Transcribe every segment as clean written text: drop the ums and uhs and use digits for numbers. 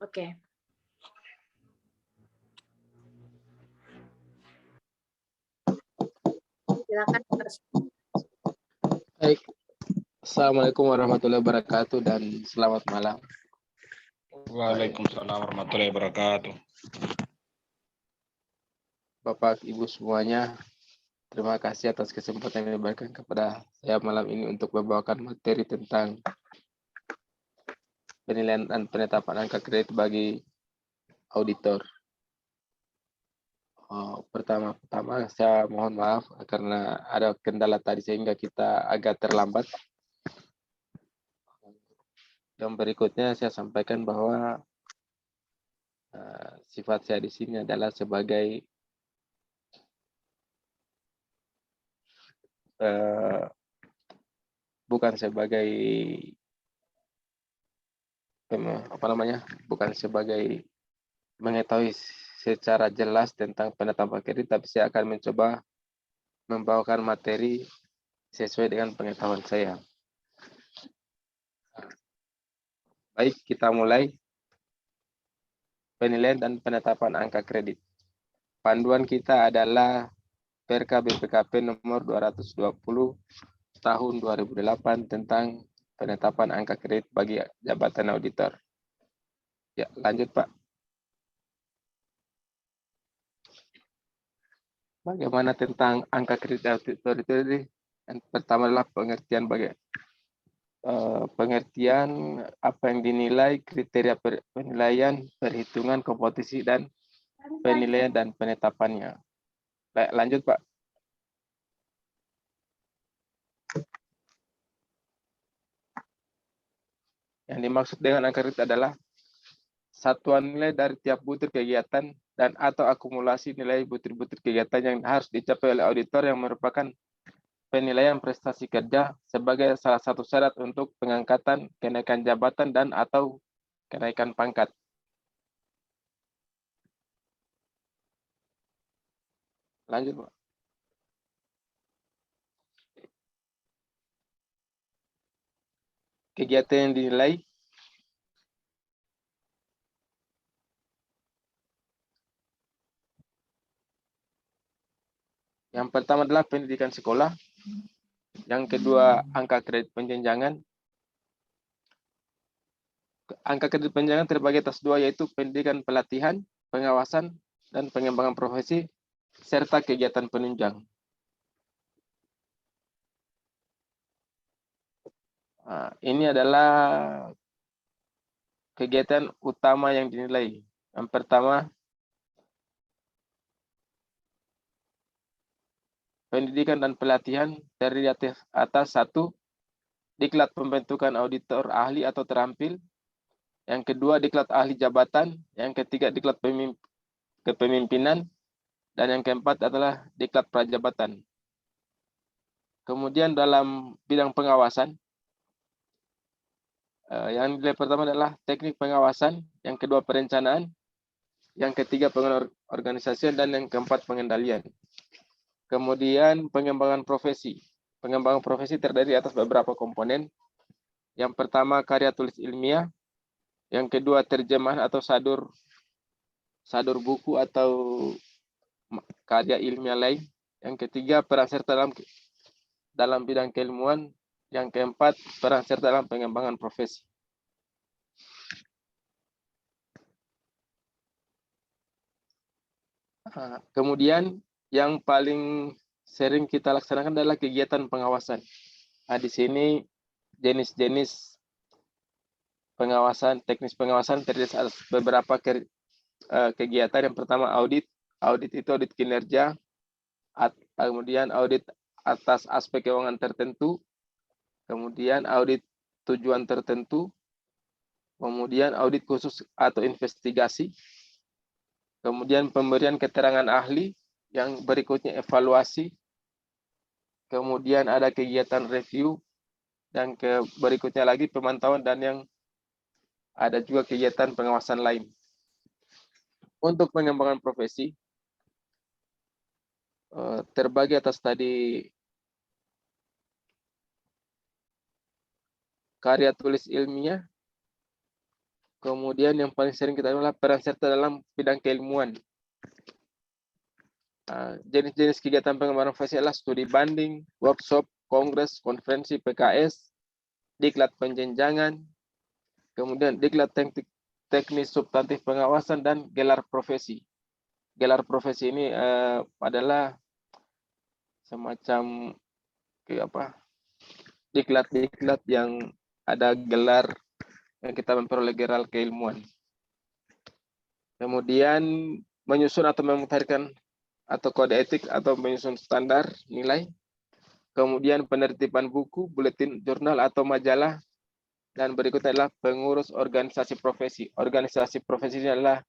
Oke. Silakan. Baik, Assalamualaikum warahmatullahi wabarakatuh dan selamat malam. Waalaikumsalam warahmatullahi wabarakatuh. Bapak, Ibu semuanya, terima kasih atas kesempatan yang diberikan kepada saya malam ini untuk membawakan materi tentang penilaian dan penetapan angka kredit bagi auditor. Pertama-tama saya mohon maaf karena ada kendala tadi sehingga kita agak terlambat. Yang berikutnya saya sampaikan bahwa sifat saya di sini adalah sebagai bukan sebagai bukan sebagai mengetahui secara jelas tentang penetapan kredit, tapi saya akan mencoba membawakan materi sesuai dengan pengetahuan saya. Baik, kita mulai. Penilaian dan penetapan angka kredit. Panduan kita adalah Perka BPKP nomor 220 tahun 2008 tentang penetapan angka kredit bagi jabatan auditor. Ya, lanjut Pak. Bagaimana tentang angka kredit auditor itu? Yang pertama adalah pengertian pengertian apa yang dinilai, kriteria penilaian, perhitungan kompetisi dan penilaian dan penetapannya. Baik, lanjut Pak. Yang dimaksud dengan angka kredit adalah satuan nilai dari tiap butir kegiatan dan atau akumulasi nilai butir-butir kegiatan yang harus dicapai oleh auditor yang merupakan penilaian prestasi kerja sebagai salah satu syarat untuk pengangkatan, kenaikan jabatan, dan atau kenaikan pangkat. Lanjut, Pak. Kegiatan yang dinilai yang pertama adalah pendidikan sekolah, yang kedua angka kredit penjenjangan. Angka kredit penjenjangan terbagi atas dua, yaitu pendidikan pelatihan, pengawasan, dan pengembangan profesi, serta kegiatan penunjang. Ini adalah kegiatan utama yang dinilai. Yang pertama, pendidikan dan pelatihan terdiri atas satu, diklat pembentukan auditor ahli atau terampil. Yang kedua, diklat ahli jabatan. Yang ketiga, diklat kepemimpinan. Dan yang keempat adalah diklat prajabatan. Kemudian dalam bidang pengawasan, yang nilai pertama adalah teknik pengawasan, yang kedua perencanaan, yang ketiga pengorganisasian, dan yang keempat pengendalian. Kemudian pengembangan profesi. Pengembangan profesi terdiri atas beberapa komponen. Yang pertama karya tulis ilmiah, yang kedua terjemahan atau sadur buku atau karya ilmiah lain, yang ketiga peran serta dalam bidang keilmuan, yang keempat peran serta dalam pengembangan profesi. Kemudian yang paling sering kita laksanakan adalah kegiatan pengawasan. Di sini jenis-jenis pengawasan, teknis pengawasan terdiri atas beberapa kegiatan. Yang pertama audit. Audit itu audit kinerja. Kemudian audit atas aspek keuangan tertentu. Kemudian audit tujuan tertentu. Kemudian audit khusus atau investigasi. Kemudian pemberian keterangan ahli. Yang berikutnya evaluasi. Kemudian ada kegiatan review. Dan berikutnya lagi pemantauan, dan yang ada juga kegiatan pengawasan lain. Untuk pengembangan profesi, terbagi atas tadi karya tulis ilmiah, Kemudian yang paling sering kita adalah peran serta dalam bidang keilmuan. Jenis-jenis kegiatan pengembangan profesi adalah studi banding, workshop, kongres, konferensi, PKS, diklat penjenjangan, kemudian diklat teknis substantif pengawasan, dan gelar profesi. Gelar profesi ini adalah semacam diklat-diklat yang ada gelar yang kita memperoleh gelar keilmuan. Kemudian menyusun atau memutahirkan atau kode etik atau menyusun standar nilai. Kemudian penertiban buku, buletin jurnal atau majalah. Dan berikutnya adalah pengurus organisasi profesi. Organisasi profesi ini adalah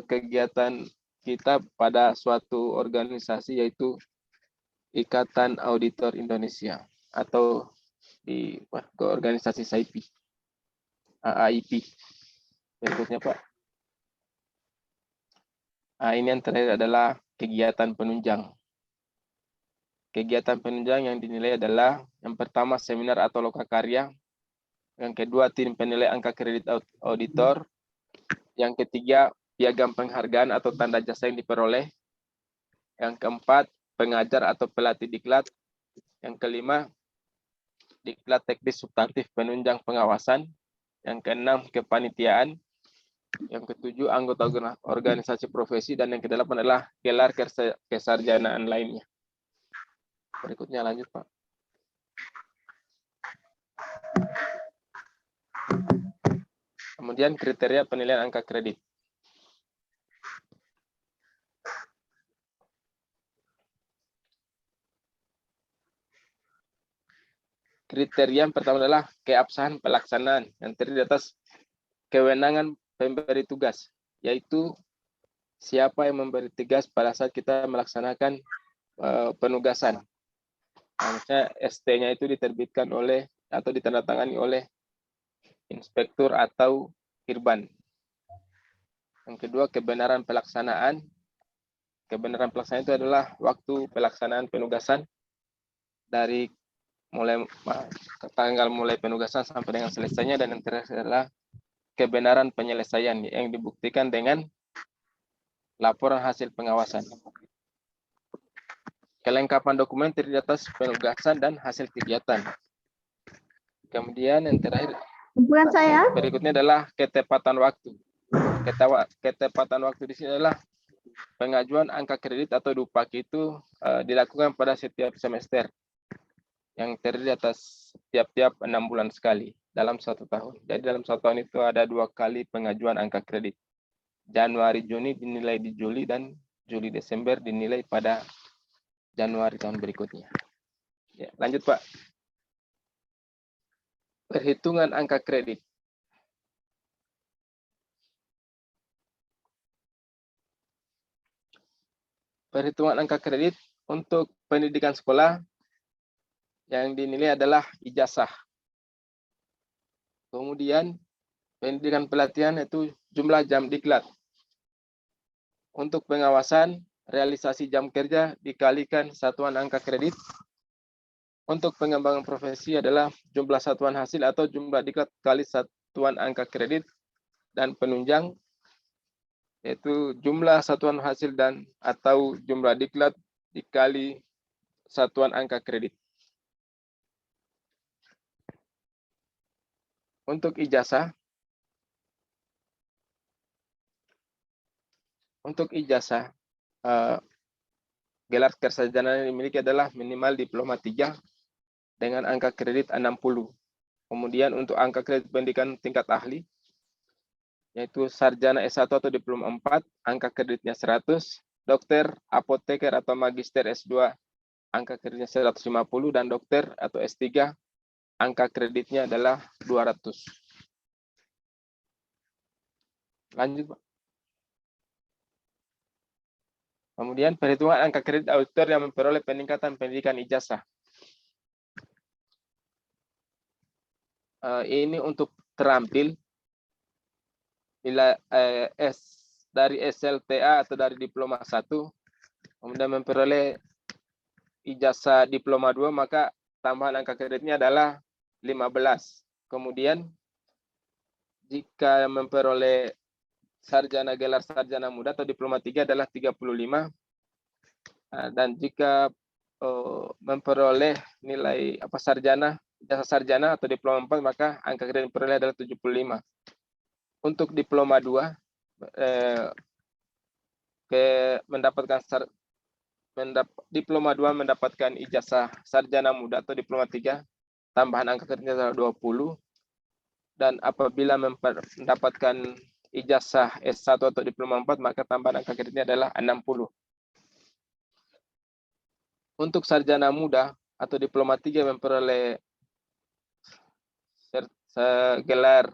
kegiatan kita pada suatu organisasi, yaitu Ikatan Auditor Indonesia atau di ke organisasi SAIP, AIP. Berikutnya Pak. Ini yang terakhir adalah kegiatan penunjang. Kegiatan penunjang yang dinilai adalah yang pertama seminar atau lokakarya, yang kedua tim penilai angka kredit auditor, yang ketiga piagam penghargaan atau tanda jasa yang diperoleh, yang keempat pengajar atau pelatih diklat, yang kelima diklat teknis substantif penunjang pengawasan, yang keenam kepanitiaan, yang ketujuh anggota organisasi profesi, dan yang kedelapan adalah gelar kesarjanaan lainnya. Berikutnya lanjut Pak. Kemudian kriteria penilaian angka kredit. Kriteria yang pertama adalah keabsahan pelaksanaan, yang terdiri atas kewenangan pemberi tugas, yaitu siapa yang memberi tugas pada saat kita melaksanakan penugasan. Misalnya ST-nya itu diterbitkan oleh atau ditandatangani oleh inspektur atau irban. Yang kedua kebenaran pelaksanaan. Kebenaran pelaksanaan itu adalah waktu pelaksanaan penugasan dari tanggal mulai penugasan sampai dengan selesainya, dan yang terakhir adalah kebenaran penyelesaian yang dibuktikan dengan laporan hasil pengawasan. Kelengkapan dokumen terdiri atas penugasan dan hasil kegiatan. Kemudian yang terakhir, berikutnya adalah ketepatan waktu. Ketepatan waktu di sini adalah pengajuan angka kredit atau DUPAK itu dilakukan pada setiap semester, yang terdiri atas tiap-tiap 6 bulan sekali dalam 1 tahun. Jadi dalam 1 tahun itu ada 2 kali pengajuan angka kredit. Januari Juni dinilai di Juli, dan Juli Desember dinilai pada Januari tahun berikutnya. Ya, lanjut Pak. Perhitungan angka kredit. Perhitungan angka kredit untuk pendidikan sekolah yang dinilai adalah ijazah. Kemudian pendidikan pelatihan itu jumlah jam diklat. Untuk pengawasan, realisasi jam kerja dikalikan satuan angka kredit. Untuk pengembangan profesi adalah jumlah satuan hasil atau jumlah diklat kali satuan angka kredit. Dan penunjang yaitu jumlah satuan hasil dan atau jumlah diklat dikali satuan angka kredit. Untuk ijazah, gelar kesarjanaan yang dimiliki adalah minimal diploma 3 dengan angka kredit 60. Kemudian untuk angka kredit pendidikan tingkat ahli, yaitu sarjana S1 atau diploma 4, angka kreditnya 100, dokter, apoteker atau magister S2, angka kreditnya 150, dan dokter atau S3, angka kreditnya adalah 200. Lanjut Pak. Kemudian perhitungan angka kredit auditor yang memperoleh peningkatan pendidikan ijazah. Ini untuk terampil bila dari SLTA atau dari diploma 1, kemudian memperoleh ijazah diploma 2, maka tambahan angka kreditnya adalah 15. Kemudian jika memperoleh sarjana gelar sarjana muda atau diploma 3 adalah 35. Dan jika memperoleh nilai sarjana, jasa sarjana atau diploma 4, maka angka kredit yang diperoleh adalah 75. Untuk diploma 2 diploma 2 mendapatkan ijazah sarjana muda atau diploma 3, tambahan angka kreditnya adalah 20. Dan apabila mendapatkan ijazah S1 atau diploma 4, maka tambahan angka kreditnya adalah 60. Untuk sarjana muda atau diploma 3 memperoleh gelar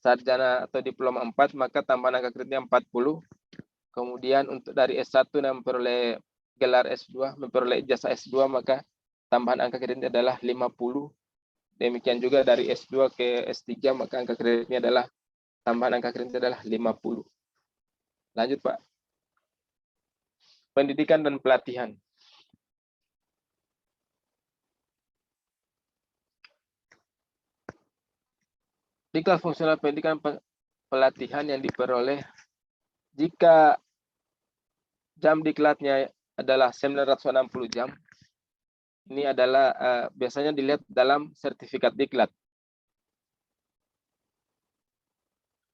sarjana atau diploma 4, maka tambahan angka kreditnya 40. Kemudian untuk dari S1 yang memperoleh gelar S2, memperoleh ijazah S2, maka tambahan angka kreditnya adalah 50. Demikian juga dari S2 ke S3, maka angka kreditnya adalah tambahan angka kreditnya adalah 50. Lanjut, Pak. Pendidikan dan pelatihan. Diklat fungsional pendidikan pelatihan yang diperoleh jika jam diklatnya adalah 960 jam. Ini adalah biasanya dilihat dalam sertifikat diklat.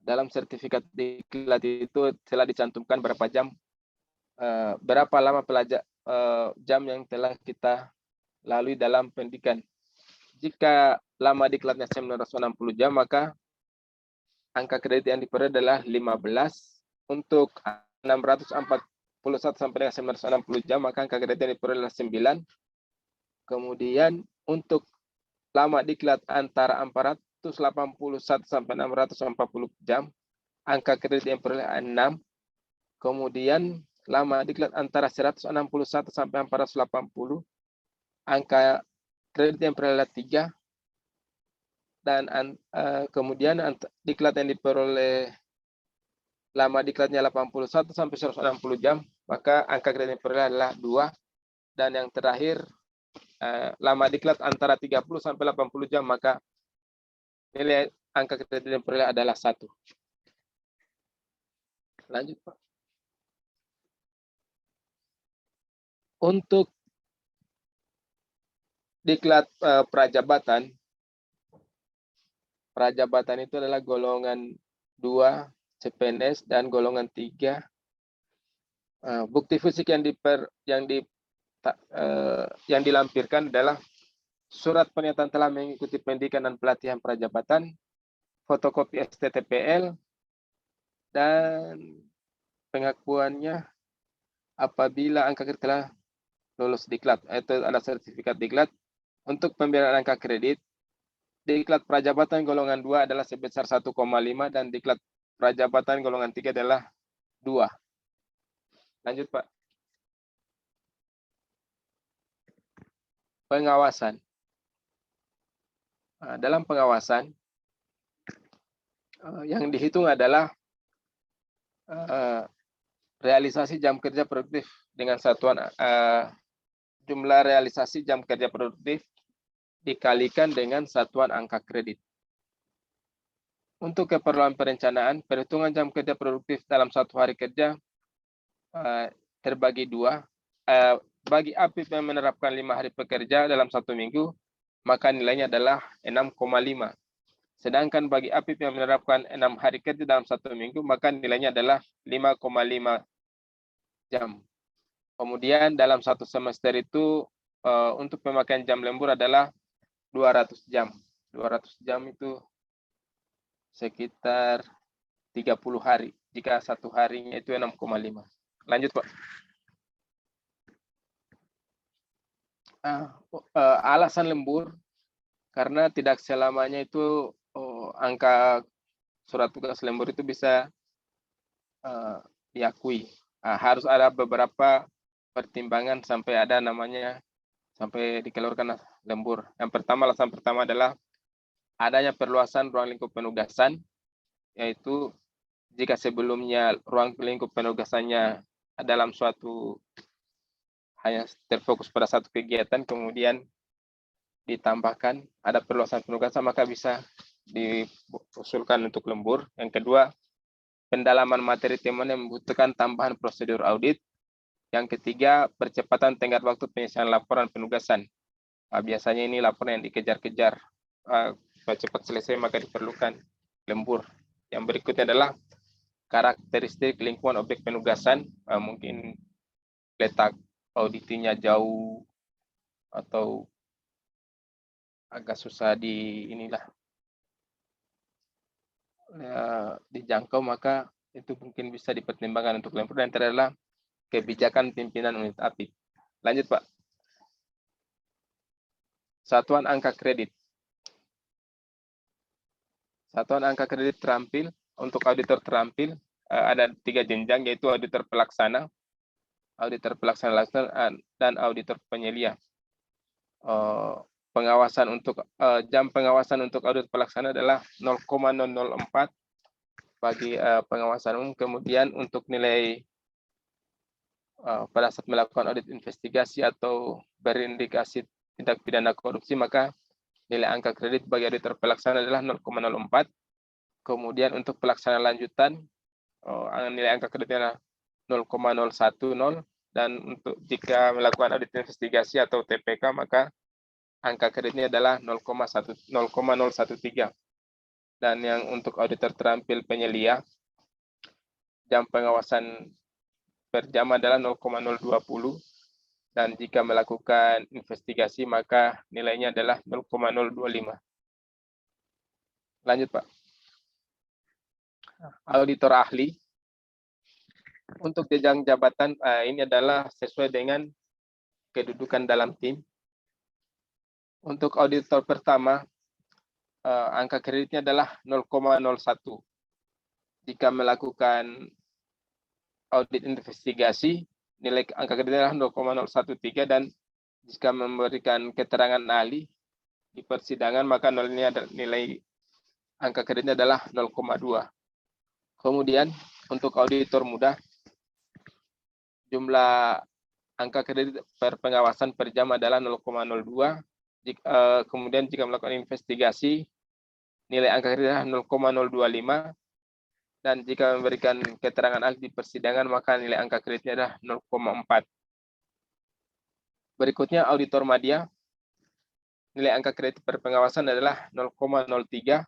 Dalam sertifikat diklat itu telah dicantumkan berapa jam, berapa lama jam yang telah kita lalui dalam pendidikan. Jika lama diklatnya 960 jam, maka angka kredit yang diperoleh adalah 15. Untuk 641 sampai dengan 960 jam, maka angka kredit yang diperoleh adalah 9. Kemudian untuk lama diklat antara 481 sampai 640 jam, angka kredit yang diperoleh 6. Kemudian lama diklat antara 161 sampai 480, angka kredit yang diperoleh 3. Dan kemudian diklat yang diperoleh lama diklatnya 81 sampai 160 jam, maka angka kredit yang diperoleh adalah 2. Dan yang terakhir, lama diklat antara 30 sampai 80 jam, maka nilai angka kredit yang diperoleh adalah 1. Lanjut, Pak. Untuk diklat prajabatan itu adalah golongan 2 CPNS dan golongan 3. Bukti fisik yang dilampirkan adalah surat pernyataan telah mengikuti pendidikan dan pelatihan prajabatan, fotokopi STTPL, dan pengakuannya apabila angka kredit telah lulus diklat. Itu ada sertifikat diklat. Untuk pembiayaan angka kredit, diklat prajabatan golongan 2 adalah sebesar 1,5 dan diklat prajabatan golongan 3 adalah 2. Lanjut, Pak. Pengawasan. Dalam pengawasan, yang dihitung adalah realisasi jam kerja produktif dengan satuan jumlah realisasi jam kerja produktif dikalikan dengan satuan angka kredit. Untuk keperluan perencanaan, perhitungan jam kerja produktif dalam satu hari kerja terbagi 2. Bagi APIP yang menerapkan 5 hari pekerja dalam 1 minggu, maka nilainya adalah 6,5. Sedangkan bagi APIP yang menerapkan 6 hari kerja dalam 1 minggu, maka nilainya adalah 5,5 jam. Kemudian dalam 1 semester itu untuk pemakaian jam lembur adalah 200 jam. 200 jam itu sekitar 30 hari. Jika 1 harinya itu 6,5. Lanjut, Pak. Alasan lembur, karena tidak selamanya itu angka surat tugas lembur itu bisa diakui. Harus ada beberapa pertimbangan sampai ada namanya, sampai dikeluarkan lembur. Alasan pertama adalah adanya perluasan ruang lingkup penugasan, yaitu jika sebelumnya ruang lingkup penugasannya dalam suatu hanya terfokus pada satu kegiatan, kemudian ditambahkan ada perluasan penugasan, maka bisa diusulkan untuk lembur. Yang kedua, pendalaman materi temuan yang membutuhkan tambahan prosedur audit. Yang ketiga, percepatan tenggat waktu penyelesaian laporan penugasan. Biasanya ini laporan yang dikejar-kejar. Supaya cepat selesai maka diperlukan lembur. Yang berikutnya adalah karakteristik lingkungan objek penugasan. Mungkin letak auditinya jauh atau agak susah dijangkau, maka itu mungkin bisa dipertimbangkan untuk lembur. Dan terakhir adalah kebijakan pimpinan unit APIP. Lanjut, Pak. Satuan angka kredit. Satuan angka kredit terampil. Untuk auditor terampil ada 3 jenjang, yaitu auditor pelaksana, dan auditor penyelia. Pengawasan untuk jam pengawasan untuk audit pelaksana adalah 0,004 bagi pengawasan umum. Kemudian untuk nilai pada saat melakukan audit investigasi atau berindikasi tindak pidana korupsi, maka nilai angka kredit bagi auditor pelaksana adalah 0,04. Kemudian untuk pelaksana lanjutan, nilai angka kreditnya adalah 0,010. Dan untuk jika melakukan audit investigasi atau TPK, maka angka kreditnya adalah 0,013. Dan yang untuk auditor terampil penyelia, jam pengawasan per jam adalah 0,020. Dan jika melakukan investigasi, maka nilainya adalah 0,025. Lanjut, Pak. Auditor ahli. Untuk jenjang jabatan, ini adalah sesuai dengan kedudukan dalam tim. Untuk auditor pertama, angka kreditnya adalah 0,01. Jika melakukan audit investigasi, nilai angka kreditnya adalah 0,013. dan jika memberikan keterangan ahli di persidangan, maka nilai angka kreditnya adalah 0,2. Kemudian untuk auditor muda, jumlah angka kredit per pengawasan per jam adalah 0,02. Kemudian jika melakukan investigasi, nilai angka kredit adalah 0,025. Dan jika memberikan keterangan ahli di persidangan, maka nilai angka kreditnya adalah 0,4. Berikutnya auditor media. Nilai angka kredit per pengawasan adalah 0,03.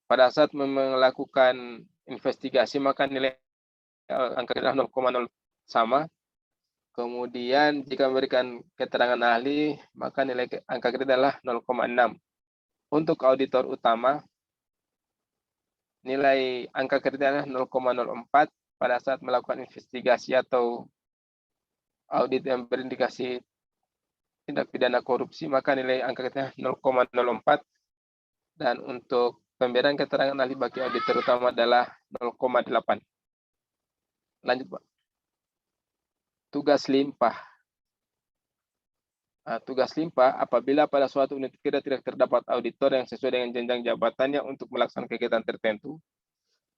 Pada saat melakukan investigasi, maka nilai angka kredit adalah 0,0 sama. Kemudian jika memberikan keterangan ahli, maka nilai angka kredit adalah 0,6. Untuk auditor utama, nilai angka kreditnya adalah 0,04. Pada saat melakukan investigasi atau audit yang berindikasi tindak pidana korupsi, maka nilai angka kreditnya 0,04. Dan untuk pemberian keterangan ahli bagi auditor utama adalah 0,8. Lanjut, Pak. Tugas limpah. Tugas limpah apabila pada suatu unit kerja tidak terdapat auditor yang sesuai dengan jenjang jabatannya untuk melaksanakan kegiatan tertentu,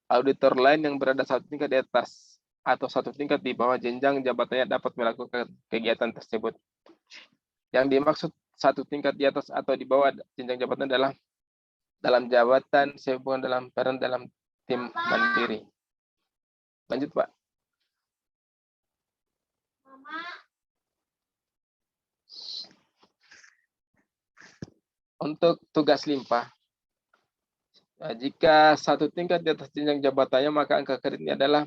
auditor lain yang berada satu tingkat di atas atau satu tingkat di bawah jenjang jabatannya dapat melakukan kegiatan tersebut. Yang dimaksud satu tingkat di atas atau di bawah jenjang jabatan adalah dalam jabatan sehubungan dalam peran dalam tim mandiri. Lanjut, Pak. Untuk tugas limpah, jika satu tingkat di atas jenjang jabatannya, maka angka kreditnya adalah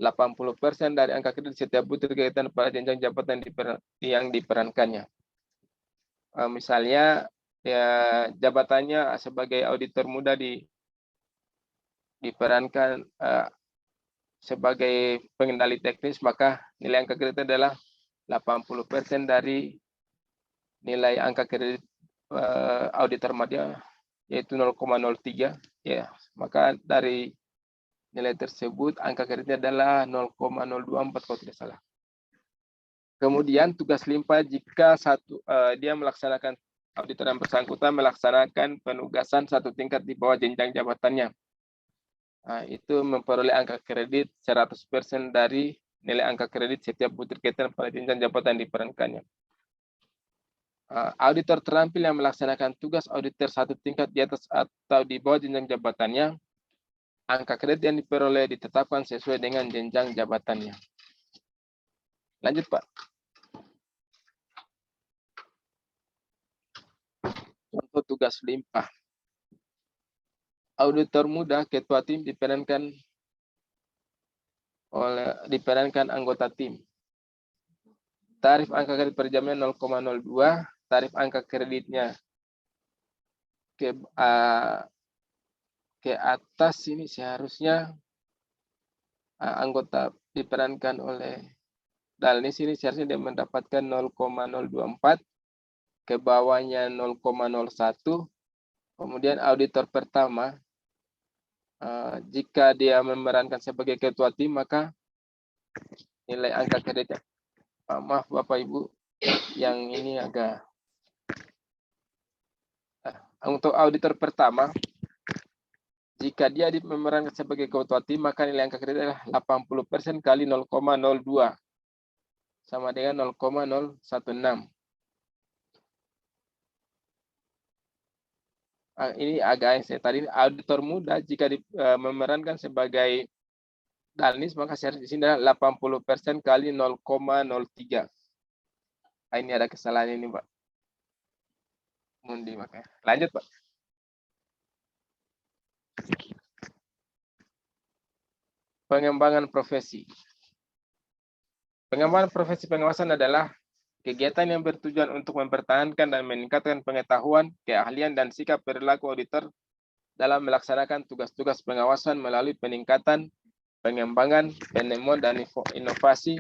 80% dari angka kredit setiap butir kegiatan pada jenjang jabatan yang diperankannya. Misalnya, ya, jabatannya sebagai auditor muda diperankan sebagai pengendali teknis, maka nilai angka kredit adalah 80% dari nilai angka kredit auditor media, yaitu 0,03. Ya, maka dari nilai tersebut angka kreditnya adalah 0,024 kalau tidak salah. Kemudian tugas limpah jika dia melaksanakan auditor yang bersangkutan melaksanakan penugasan satu tingkat di bawah jenjang jabatannya. Itu memperoleh angka kredit 100% dari nilai angka kredit setiap butir kegiatan pada jenjang jabatan yang diperankannya. auditor terampil yang melaksanakan tugas auditor satu tingkat di atas atau di bawah jenjang jabatannya, angka kredit yang diperoleh ditetapkan sesuai dengan jenjang jabatannya. Lanjut, Pak. Contoh tugas limpah. Auditor muda, ketua tim diperankan anggota tim. Tarif angka kredit per jamnya 0,02, tarif angka kreditnya ke atas ini seharusnya anggota diperankan oleh Dalnis ini seharusnya dia mendapatkan 0,024, ke bawahnya 0,01. Kemudian auditor pertama, jika dia memerankan sebagai ketua tim, maka nilai angka kreditnya, maaf Bapak Ibu, yang ini agak, untuk auditor pertama, jika dia memerankan sebagai ketua tim, maka nilai angka kredit adalah 80% kali 0,02, sama dengan 0,016. Ini agak saya tadi, auditor muda jika memerankan sebagai Dalnis, maka seharusnya di sini adalah 80% kali 0,03. Ini ada kesalahan ini, Pak. Mundi makanya. Lanjut, Pak. Pengembangan profesi. Pengembangan profesi pengawasan adalah kegiatan yang bertujuan untuk mempertahankan dan meningkatkan pengetahuan, keahlian, dan sikap perilaku auditor dalam melaksanakan tugas-tugas pengawasan melalui peningkatan, pengembangan, penemuan, dan inovasi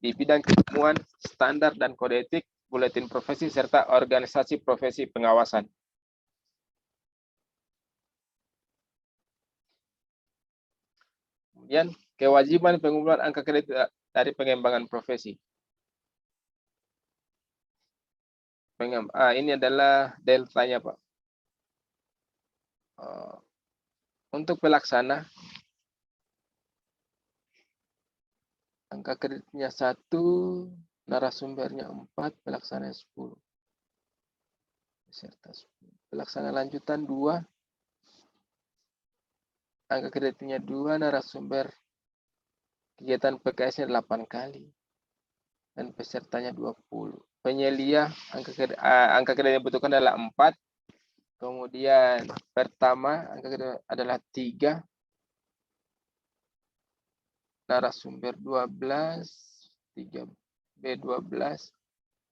di bidang keilmuan, standar dan kode etik, buletin profesi, serta organisasi profesi pengawasan. Kemudian, kewajiban pengumpulan angka kredit dari pengembangan profesi. Ini adalah deltanya, Pak. Untuk pelaksana, angka kreditnya 1, narasumbernya 4, pelaksana 10. Peserta 10. Pelaksana lanjutan 2, angka kreditnya 2, narasumber kegiatan PKS-nya 8 kali, dan pesertanya 20. Penyelia, angka kredit yang dibutuhkan adalah 4. Kemudian pertama, angka kredit adalah 3. Narasumber 12, 3B 12,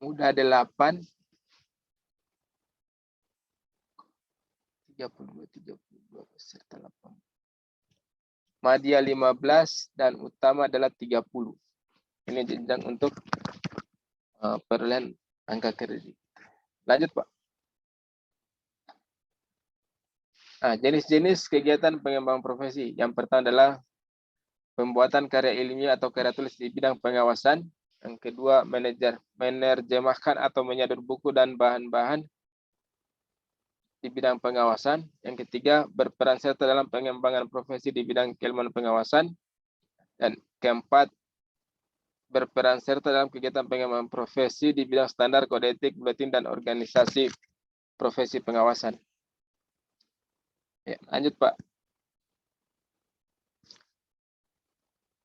muda 8, 32 peserta 8. Madya 15 dan utama adalah 30. Ini jenjang untuk perolehan angka kredit. Lanjut, Pak. Jenis-jenis kegiatan pengembangan profesi. Yang pertama adalah pembuatan karya ilmiah atau karya tulis di bidang pengawasan. Yang kedua, menerjemahkan atau menyadur buku dan bahan-bahan di bidang pengawasan. Yang ketiga, berperan serta dalam pengembangan profesi di bidang keilmuan pengawasan. Dan keempat, berperan serta dalam kegiatan pengembangan profesi di bidang standar, kode etik, buletin, dan organisasi profesi pengawasan. Ya, lanjut, Pak.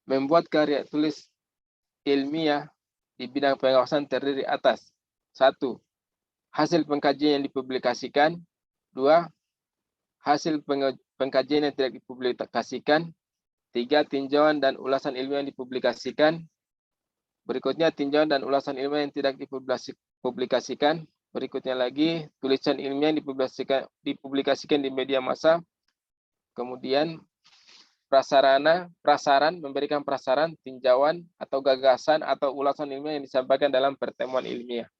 Membuat karya tulis ilmiah di bidang pengawasan terdiri atas 1. Hasil pengkajian yang dipublikasikan. 2. Hasil pengkajian yang tidak dipublikasikan. 3. Tinjauan dan ulasan ilmiah yang dipublikasikan. Berikutnya, tinjauan dan ulasan ilmiah yang tidak dipublikasikan. Berikutnya lagi, tulisan ilmiah yang dipublikasikan di media massa. Kemudian, prasaran, memberikan prasaran, tinjauan, atau gagasan, atau ulasan ilmiah yang disampaikan dalam pertemuan ilmiah.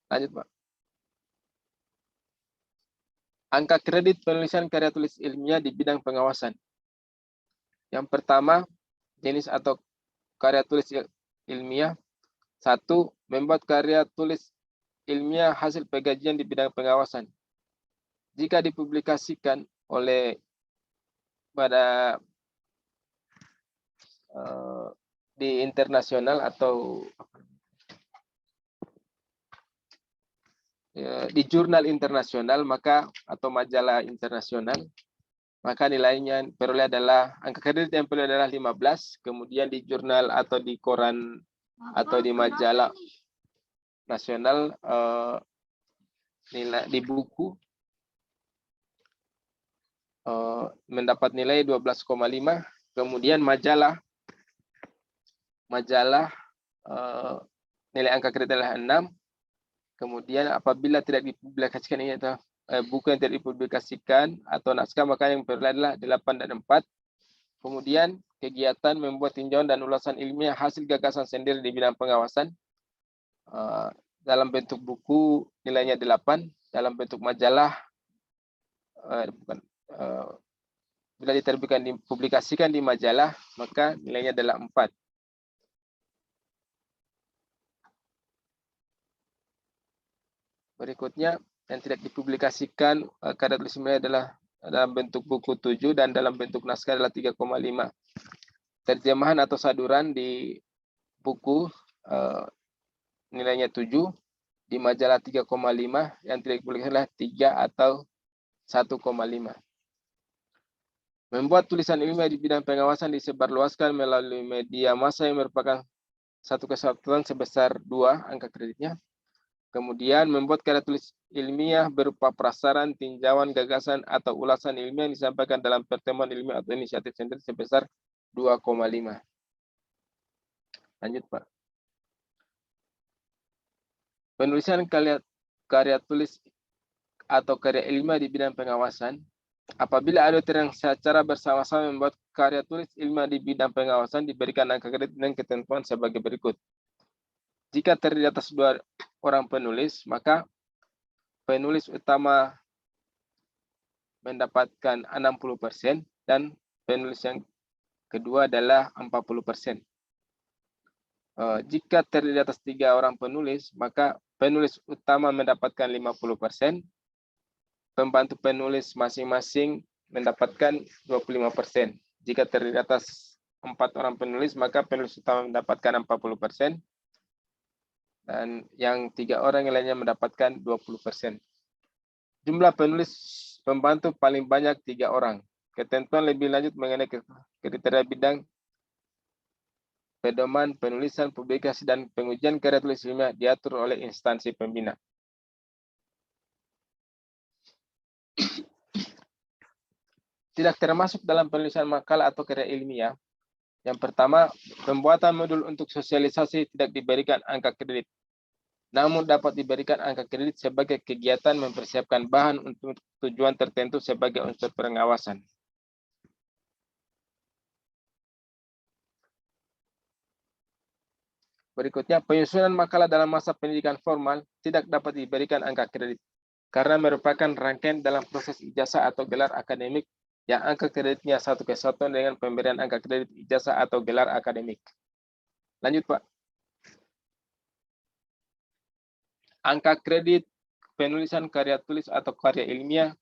Lanjut, Pak. Angka kredit penulisan karya tulis ilmiah di bidang pengawasan. Yang pertama, jenis atau karya tulis ilmiah. 1. Membuat karya tulis ilmiah hasil pengkajian di bidang pengawasan. Jika dipublikasikan oleh di internasional atau di jurnal internasional atau majalah internasional, maka nilainya peroleh adalah angka kredit yang peroleh adalah 15. Kemudian di jurnal atau di koran atau di majalah nasional nilai di buku mendapat nilai 12,5. Kemudian majalah nilai angka kredit adalah 6. Kemudian apabila tidak dipublikasikan ini atau buku yang tidak dipublikasikan atau naskah, maka yang peroleh adalah 8 dan 4. Kemudian kegiatan membuat tinjauan dan ulasan ilmiah hasil gagasan sendiri di bidang pengawasan. Dalam bentuk buku nilainya 8, dalam bentuk majalah bila diterbitkan dipublikasikan di majalah maka nilainya adalah 4. Berikutnya yang tidak dipublikasikan karya tulis ilmiah adalah dalam bentuk buku 7 dan dalam bentuk naskah adalah 3,5. Terjemahan atau saduran di buku nilainya 7, di majalah 3,5, yang tidak dipublikasikan adalah 3 atau 1,5. Membuat tulisan ilmiah di bidang pengawasan disebarluaskan melalui media massa yang merupakan satu kesatuan sebesar 2 angka kreditnya. Kemudian membuat karya tulis ilmiah berupa prasaran, tinjauan, gagasan, atau ulasan ilmiah yang disampaikan dalam pertemuan ilmiah atau inisiatif sendiri sebesar 2,5. Lanjut, Pak. Penulisan karya tulis atau karya ilmiah di bidang pengawasan. Apabila auditor yang secara bersama-sama membuat karya tulis ilmiah di bidang pengawasan diberikan angka kredit dengan ketentuan sebagai berikut. Jika terdiri atas 2 orang penulis, maka penulis utama mendapatkan 60% dan penulis yang kedua adalah 40%. Jika terdiri atas 3 orang penulis, maka penulis utama mendapatkan 50%, pembantu penulis masing-masing mendapatkan 25%. Jika terdiri atas 4 orang penulis, maka penulis utama mendapatkan 40%, dan yang 3 orang yang lainnya mendapatkan 20%. Jumlah penulis pembantu paling banyak 3 orang. Ketentuan lebih lanjut mengenai kriteria bidang pedoman, penulisan, publikasi, dan pengujian karya tulis ilmiah diatur oleh instansi pembina. Tidak termasuk dalam penulisan makalah atau karya ilmiah. Yang pertama, pembuatan modul untuk sosialisasi tidak diberikan angka kredit. Namun dapat diberikan angka kredit sebagai kegiatan mempersiapkan bahan untuk tujuan tertentu sebagai unsur pengawasan. Berikutnya, penyusunan makalah dalam masa pendidikan formal tidak dapat diberikan angka kredit karena merupakan rangkaian dalam proses ijazah atau gelar akademik yang angka kreditnya satu kesatuan dengan pemberian angka kredit ijazah atau gelar akademik. Lanjut, Pak. Angka kredit penulisan karya tulis atau karya ilmiah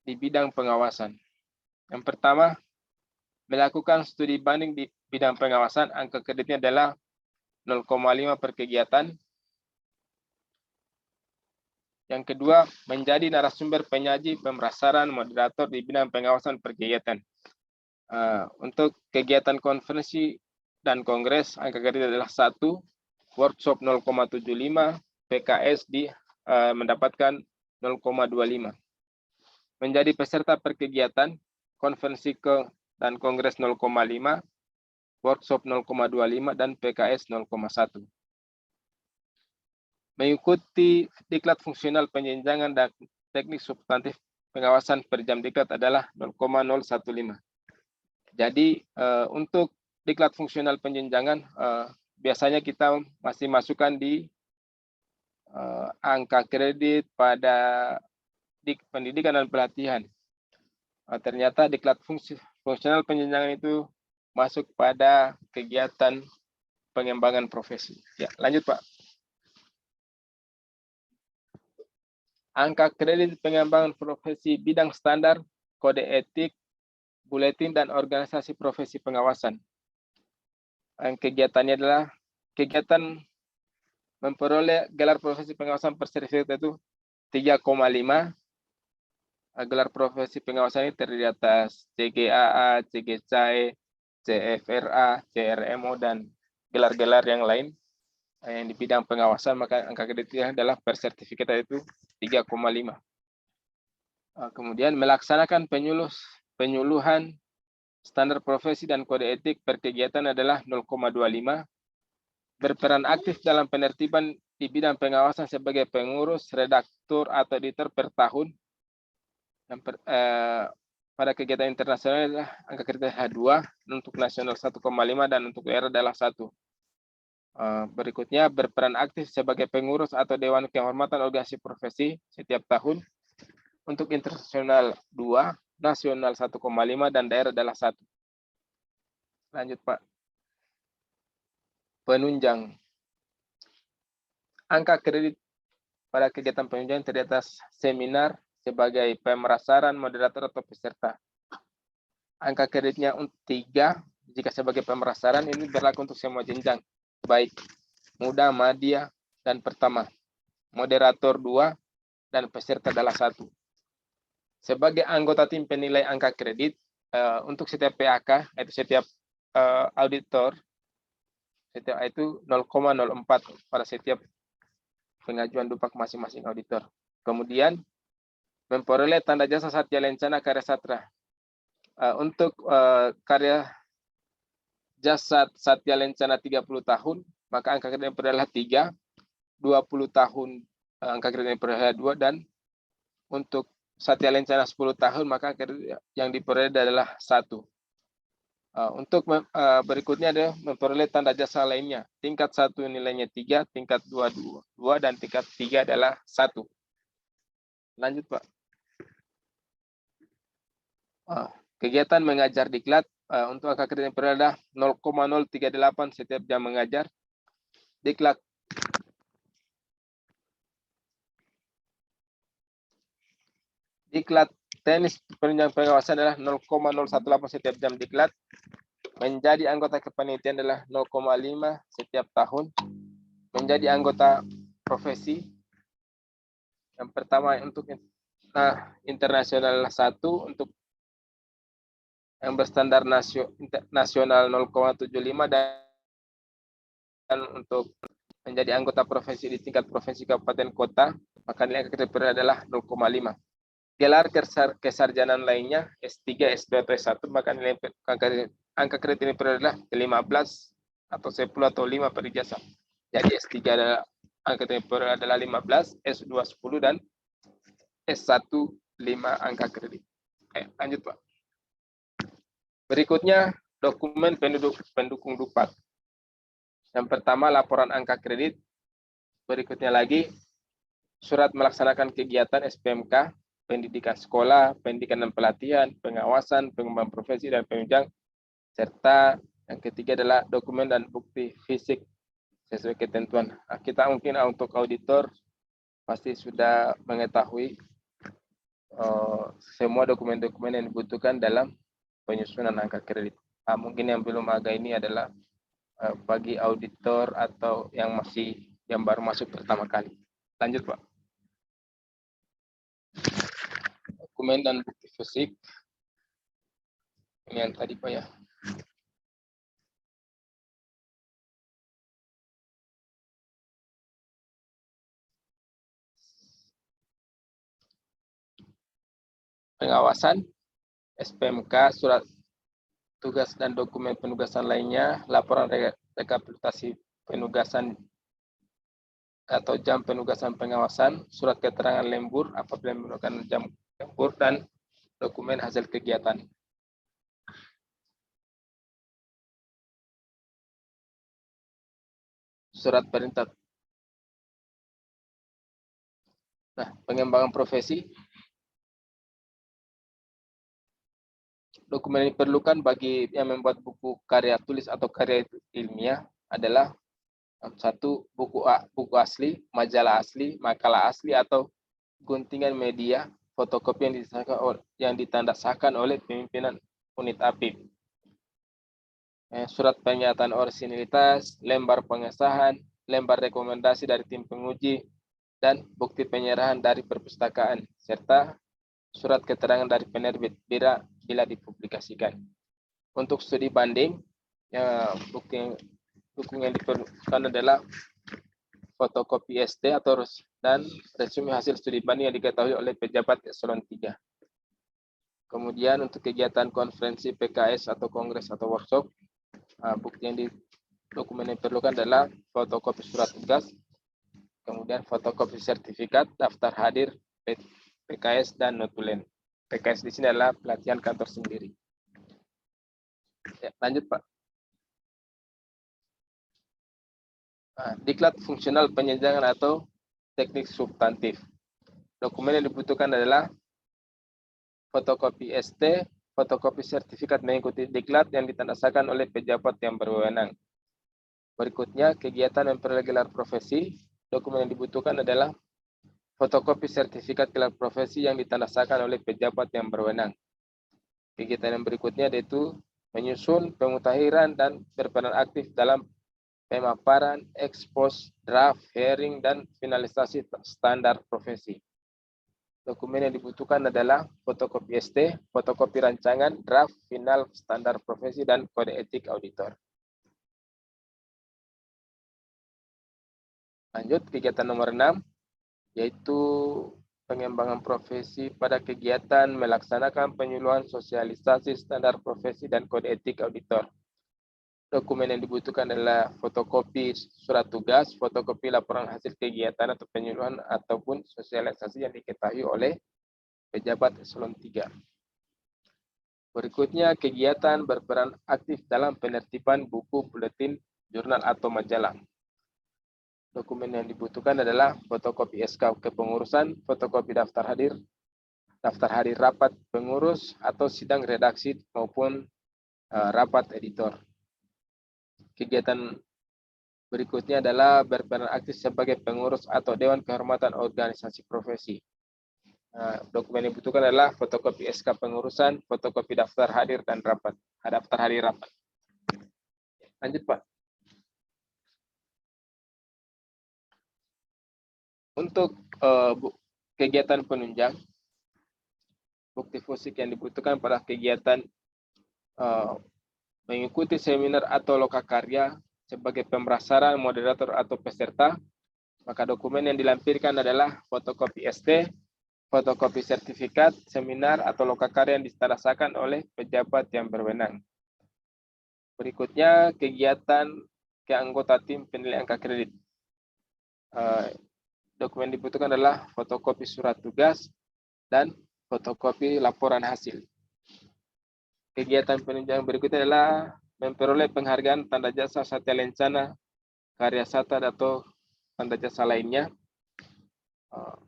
di bidang pengawasan. Yang pertama, melakukan studi banding di bidang pengawasan, angka kreditnya adalah 0,5 per kegiatan. Yang kedua, menjadi narasumber, penyaji, pemerasaran, moderator di bidang pengawasan per kegiatan. Untuk kegiatan konferensi dan kongres, angka kredit adalah 1, workshop 0,75, PKS mendapatkan 0,25. Menjadi peserta per kegiatan, konferensi dan kongres 0,5, workshop 0,25, dan PKS 0,1. Mengikuti diklat fungsional penjenjangan dan teknik substantif pengawasan per jam diklat adalah 0,015. Jadi untuk diklat fungsional penjenjangan biasanya kita masih masukkan di angka kredit pada pendidikan dan pelatihan. Ternyata diklat fungsional penjenjangan itu masuk pada kegiatan pengembangan profesi. Ya, lanjut, Pak. Angka kredit pengembangan profesi bidang standar, kode etik, buletin, dan organisasi profesi pengawasan. Kegiatannya adalah kegiatan memperoleh gelar profesi pengawasan bersertifikat itu 3,5. Gelar profesi pengawasan ini terdiri atas CGAA, CGCAE, CFRA, CRMO, dan gelar-gelar yang lain yang di bidang pengawasan, maka angka kreditnya adalah bersertifikat itu 3,5. Kemudian melaksanakan penyuluhan standar profesi dan kode etik per kegiatan adalah 0,25. Berperan aktif dalam penertiban di bidang pengawasan sebagai pengurus, redaktur, atau editor per tahun. Pada kegiatan internasional adalah angka kredit H2, untuk nasional 1,5, dan untuk daerah adalah 1. Berikutnya, berperan aktif sebagai pengurus atau Dewan Kehormatan Organisasi Profesi setiap tahun. Untuk internasional 2, nasional 1,5, dan daerah adalah 1. Lanjut, Pak. Penunjang. Angka kredit pada kegiatan penunjang terdiri atas seminar sebagai pemerasaran, moderator, atau peserta. Angka kreditnya 3 jika sebagai pemerasaran, ini berlaku untuk semua jenjang, baik muda, madya, dan pertama. Moderator 2, dan peserta adalah 1. Sebagai anggota tim penilai angka kredit, untuk setiap PAK, itu setiap auditor, setiap itu 0,04 pada setiap pengajuan dupak masing-masing auditor. Kemudian, memperoleh tanda jasa Satya Lencana Karya Sastra. Untuk karya jasa Satya Lencana 30 tahun, maka angka kredit adalah 3, 20 tahun angka kredit adalah 2, dan untuk Satya Lencana 10 tahun, maka kredit yang diperoleh adalah 1. Untuk berikutnya adalah memperoleh tanda jasa lainnya. Tingkat 1 nilainya 3, tingkat 2, 2, dan tingkat 3 adalah 1. Lanjut, Pak. Kegiatan mengajar diklat, untuk angka kredit yang berada 0,038 setiap jam mengajar. Diklat tenis penunjang pengawasan adalah 0,018 setiap jam diklat. Menjadi anggota kepanitiaan adalah 0,5 setiap tahun. Menjadi anggota profesi, yang pertama untuk internasional 1, untuk yang berstandar nasional 0,75, dan untuk menjadi anggota profesi di tingkat provinsi, kabupaten, kota, maka nilai kredit adalah 0,5. Gelar kesarjanaan lainnya S3, S2, atau S1, maka nilai angka kredit ini adalah 15 atau 10 atau 5 per ijazah. Jadi S3 adalah angka kredit adalah 15, S2 10, dan S1 5 angka kredit. Lanjut, Pak. Berikutnya, dokumen pendukung dupat. Yang pertama, laporan angka kredit. Berikutnya lagi, surat melaksanakan kegiatan SPMK, pendidikan sekolah, pendidikan dan pelatihan, pengawasan, pengembangan profesi, dan penunjang. Serta yang ketiga adalah dokumen dan bukti fisik sesuai ketentuan. Kita mungkin untuk auditor pasti sudah mengetahui semua dokumen-dokumen yang dibutuhkan dalam penyusunan angka kredit. Mungkin yang belum agak ini adalah bagi auditor atau yang baru masuk pertama kali. Lanjut, Pak. Dokumen dan bukti fisik. Ini yang tadi, Pak, ya. Pengawasan, SPMK, surat tugas dan dokumen penugasan lainnya, laporan rekapitulasi penugasan atau jam penugasan pengawasan, surat keterangan lembur apabila menggunakan jam lembur, dan dokumen hasil kegiatan. Surat perintah. Nah, pengembangan profesi. Dokumen yang diperlukan bagi yang membuat buku karya tulis atau karya ilmiah adalah 1. Buku asli, majalah asli, makalah asli, atau guntingan media, fotokopi yang ditandasahkan oleh pimpinan unit APIP. Surat pernyataan orisinilitas, lembar pengesahan, lembar rekomendasi dari tim penguji, dan bukti penyerahan dari perpustakaan, serta surat keterangan dari penerbit bila dipublikasikan. Untuk studi banding, bukti yang diperlukan adalah fotokopi ST dan resume hasil studi banding yang diketahui oleh pejabat eselon 3. Kemudian untuk kegiatan konferensi PKS atau kongres atau workshop, dokumen yang diperlukan adalah fotokopi surat tugas, kemudian fotokopi sertifikat, daftar hadir, PKS, dan notulen. PKS di sini adalah pelatihan kantor sendiri. Ya, lanjut Pak. Diklat fungsional penjenjangan atau teknik substantif. Dokumen yang dibutuhkan adalah fotokopi ST, fotokopi sertifikat mengikuti diklat yang ditandatangan oleh pejabat yang berwenang. Berikutnya, kegiatan memperoleh gelar profesi. Dokumen yang dibutuhkan adalah fotokopi sertifikat gelar profesi yang ditandatangan oleh pejabat yang berwenang. Kegiatan yang berikutnya yaitu menyusun, pemutahiran, dan berperan aktif dalam pemaparan, ekspos, draft, hearing, dan finalisasi standar profesi. Dokumen yang dibutuhkan adalah fotokopi ST, fotokopi rancangan, draft, final, standar profesi, dan kode etik auditor. Lanjut, kegiatan nomor 6, yaitu pengembangan profesi pada kegiatan melaksanakan penyuluhan sosialisasi standar profesi dan kode etik auditor. Dokumen yang dibutuhkan adalah fotokopi surat tugas, fotokopi laporan hasil kegiatan atau penyuluhan ataupun sosialisasi yang diketahui oleh pejabat eselon 3. Berikutnya, kegiatan berperan aktif dalam penertiban buku, buletin, jurnal, atau majalah. Dokumen yang dibutuhkan adalah fotokopi SK kepengurusan, fotokopi daftar hadir rapat pengurus atau sidang redaksi maupun rapat editor. Kegiatan berikutnya adalah berperan aktif sebagai pengurus atau Dewan Kehormatan Organisasi Profesi. Dokumen yang dibutuhkan adalah fotokopi SK pengurusan, fotokopi daftar hadir dan rapat. Lanjut Pak. Untuk kegiatan penunjang, bukti fisik yang dibutuhkan pada kegiatan mengikuti seminar atau lokakarya sebagai pemrasaran, moderator, atau peserta, maka dokumen yang dilampirkan adalah fotokopi ST, fotokopi sertifikat, seminar, atau lokakarya yang ditandatangan oleh pejabat yang berwenang. Berikutnya, kegiatan keanggota tim penilaian angka kredit. Dokumen dibutuhkan adalah fotokopi surat tugas dan fotokopi laporan hasil. Kegiatan penunjang berikutnya adalah memperoleh penghargaan tanda jasa Satya Lencana, Karya Sata, atau tanda jasa lainnya.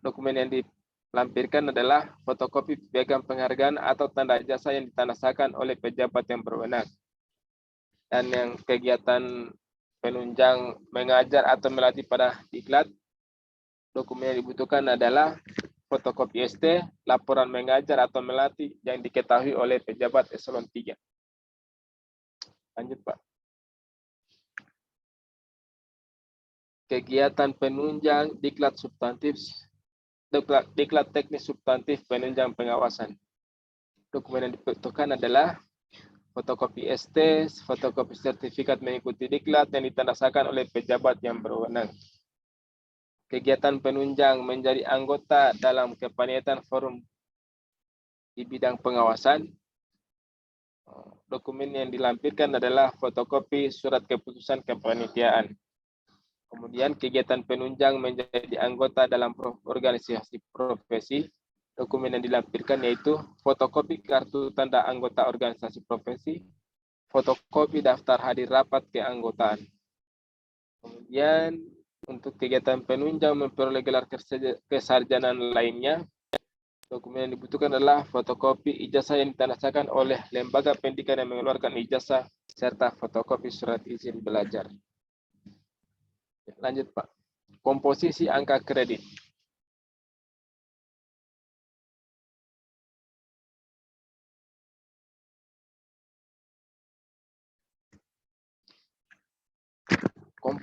Dokumen yang dilampirkan adalah fotokopi piagam penghargaan atau tanda jasa yang ditandatangan oleh pejabat yang berwenang. Dan yang kegiatan penunjang mengajar atau melatih pada diklat, dokumen yang dibutuhkan adalah fotokopi ST, laporan mengajar atau melatih yang diketahui oleh pejabat eselon 3. Lanjut Pak. Kegiatan penunjang diklat substantif, diklat teknis substantif penunjang pengawasan. Dokumen yang dibutuhkan adalah fotokopi ST, fotokopi sertifikat mengikuti diklat yang ditandatangan oleh pejabat yang berwenang. Kegiatan penunjang menjadi anggota dalam kepanitiaan forum di bidang pengawasan. Dokumen yang dilampirkan adalah fotokopi surat keputusan kepanitiaan. Kemudian kegiatan penunjang menjadi anggota dalam organisasi profesi. Dokumen yang dilampirkan yaitu fotokopi kartu tanda anggota organisasi profesi, fotokopi daftar hadir rapat keanggotaan. Kemudian untuk kegiatan penunjang memperoleh gelar kesarjanaan lainnya, dokumen yang dibutuhkan adalah fotokopi ijazah yang ditandatangan oleh lembaga pendidikan yang mengeluarkan ijazah serta fotokopi surat izin belajar. Lanjut Pak. Komposisi angka kredit.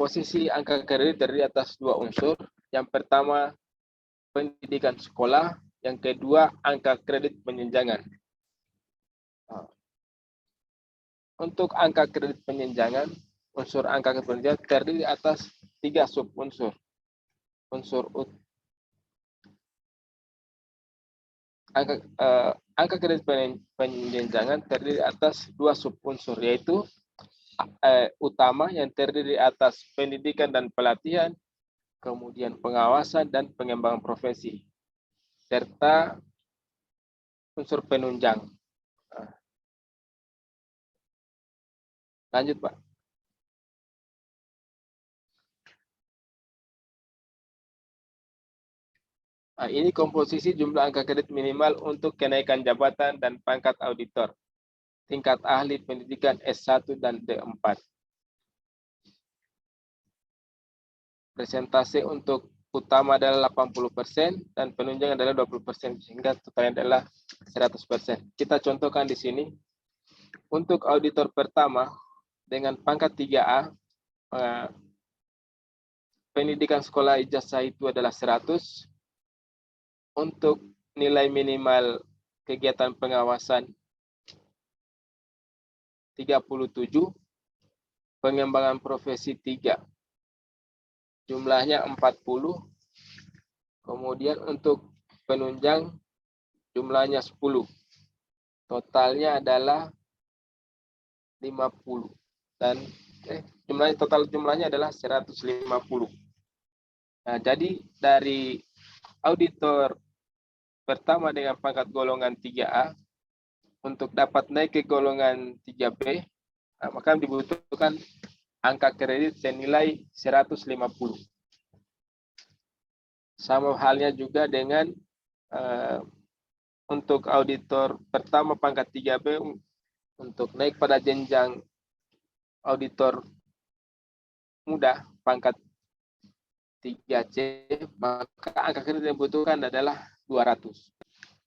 komposisi angka kredit terdiri atas dua unsur. Yang pertama, pendidikan sekolah. Yang kedua, angka kredit penjenjangan. Untuk angka kredit penjenjangan, unsur angka kredit penjenjangan terdiri atas 3 subunsur. Angka kredit penjenjangan terdiri atas 2 subunsur, yaitu utama yang terdiri atas pendidikan dan pelatihan, kemudian pengawasan dan pengembangan profesi, serta unsur penunjang. Lanjut, Pak. Ini komposisi jumlah angka kredit minimal untuk kenaikan jabatan dan pangkat auditor, tingkat ahli pendidikan S1 dan D4. Presentase untuk utama adalah 80% dan penunjang adalah 20%, sehingga totalnya adalah 100%. Kita contohkan di sini. Untuk auditor pertama dengan pangkat 3A, pendidikan sekolah ijazah itu adalah 100. Untuk nilai minimal kegiatan pengawasan 37, pengembangan profesi 3, jumlahnya 40. Kemudian untuk penunjang jumlahnya 10. Totalnya adalah 50 dan total jumlahnya adalah 150. Nah, jadi dari auditor pertama dengan pangkat golongan 3A untuk dapat naik ke golongan 3B, maka dibutuhkan angka kredit senilai 150. Sama halnya juga dengan untuk auditor pertama pangkat 3B, untuk naik pada jenjang auditor muda pangkat 3C, maka angka kredit yang dibutuhkan adalah 200.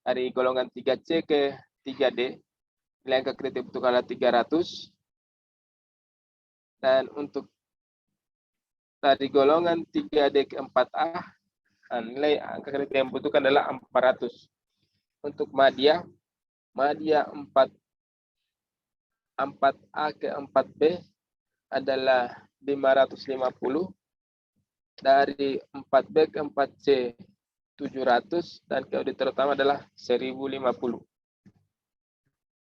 Dari golongan 3C ke 3D, nilai angka kredit yang dibutuhkan adalah 300. Dan untuk dari golongan 3D ke 4A, nilai angka kredit yang dibutuhkan adalah 400. Untuk Madya 4A ke 4B adalah 550. Dari 4B ke 4C 700 dan ke auditor utama adalah 1050.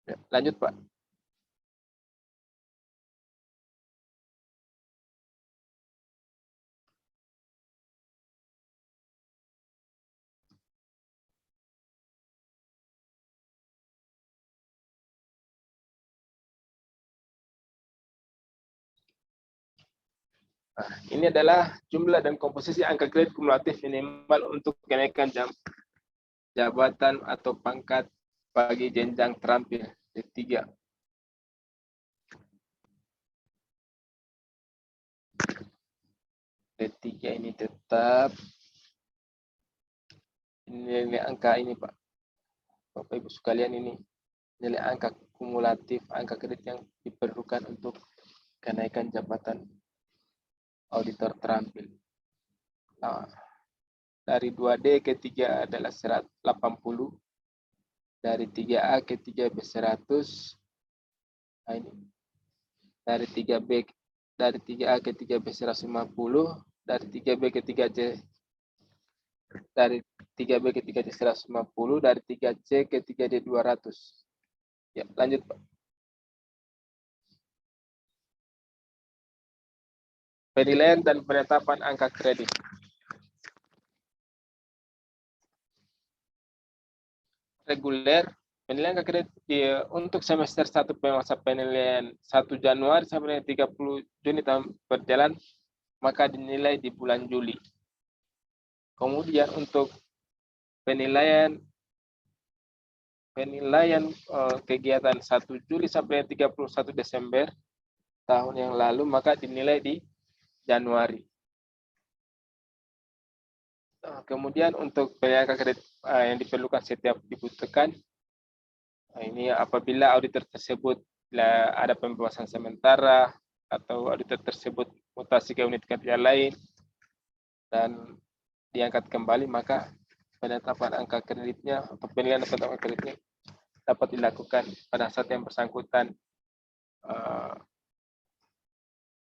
Ya, lanjut, Pak. Nah, ini adalah jumlah dan komposisi angka kredit kumulatif minimal untuk kenaikan jabatan atau pangkat bagi jenjang terampil D3. D3 ini tetap nilai angka ini, Pak. Bapak Ibu sekalian, ini nilai angka kumulatif angka kredit yang diperlukan untuk kenaikan jabatan auditor terampil. Nah, dari 2D ke 3 adalah 180, dari 3A ke 3B 100. Nah, ini dari 3A ke 3B 150, dari 3B ke 3C, dari 3B ke 3C 150, dari 3C ke 3D 200. Ya, lanjut, Pak. Penilaian dan penetapan angka kredit. Reguler, penilaian angka kredit untuk semester 1 masa penilaian 1 Januari sampai 30 Juni tahun berjalan, maka dinilai di bulan Juli. Kemudian untuk penilaian kegiatan 1 Juli sampai 31 Desember tahun yang lalu, maka dinilai di Januari. Kemudian untuk penilaian kredit yang diperlukan setiap dibutuhkan, ini apabila auditor tersebut ada pembebasan sementara atau auditor tersebut mutasi ke unit kerja lain dan diangkat kembali, maka penetapan angka kreditnya atau penilaian penetapan kreditnya dapat dilakukan pada saat yang bersangkutan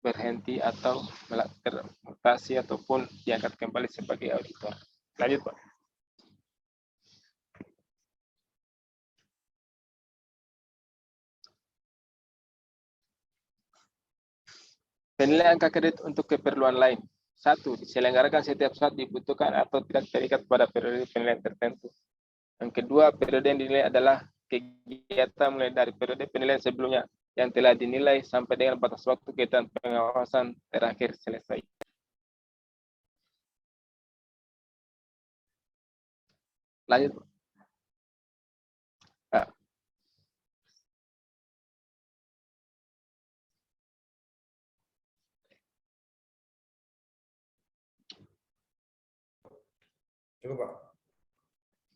berhenti atau melakukan mutasi ataupun diangkat kembali sebagai auditor. Lanjut, Pak. Penilaian angka kredit untuk keperluan lain. 1. Diselenggarakan setiap saat dibutuhkan atau tidak terikat pada periode penilaian tertentu. Yang kedua, periode yang dinilai adalah kegiatan mulai dari periode penilaian sebelumnya yang telah dinilai sampai dengan batas waktu kegiatan pengawasan terakhir selesai. Lanjut. Pak. Cukup, Pak.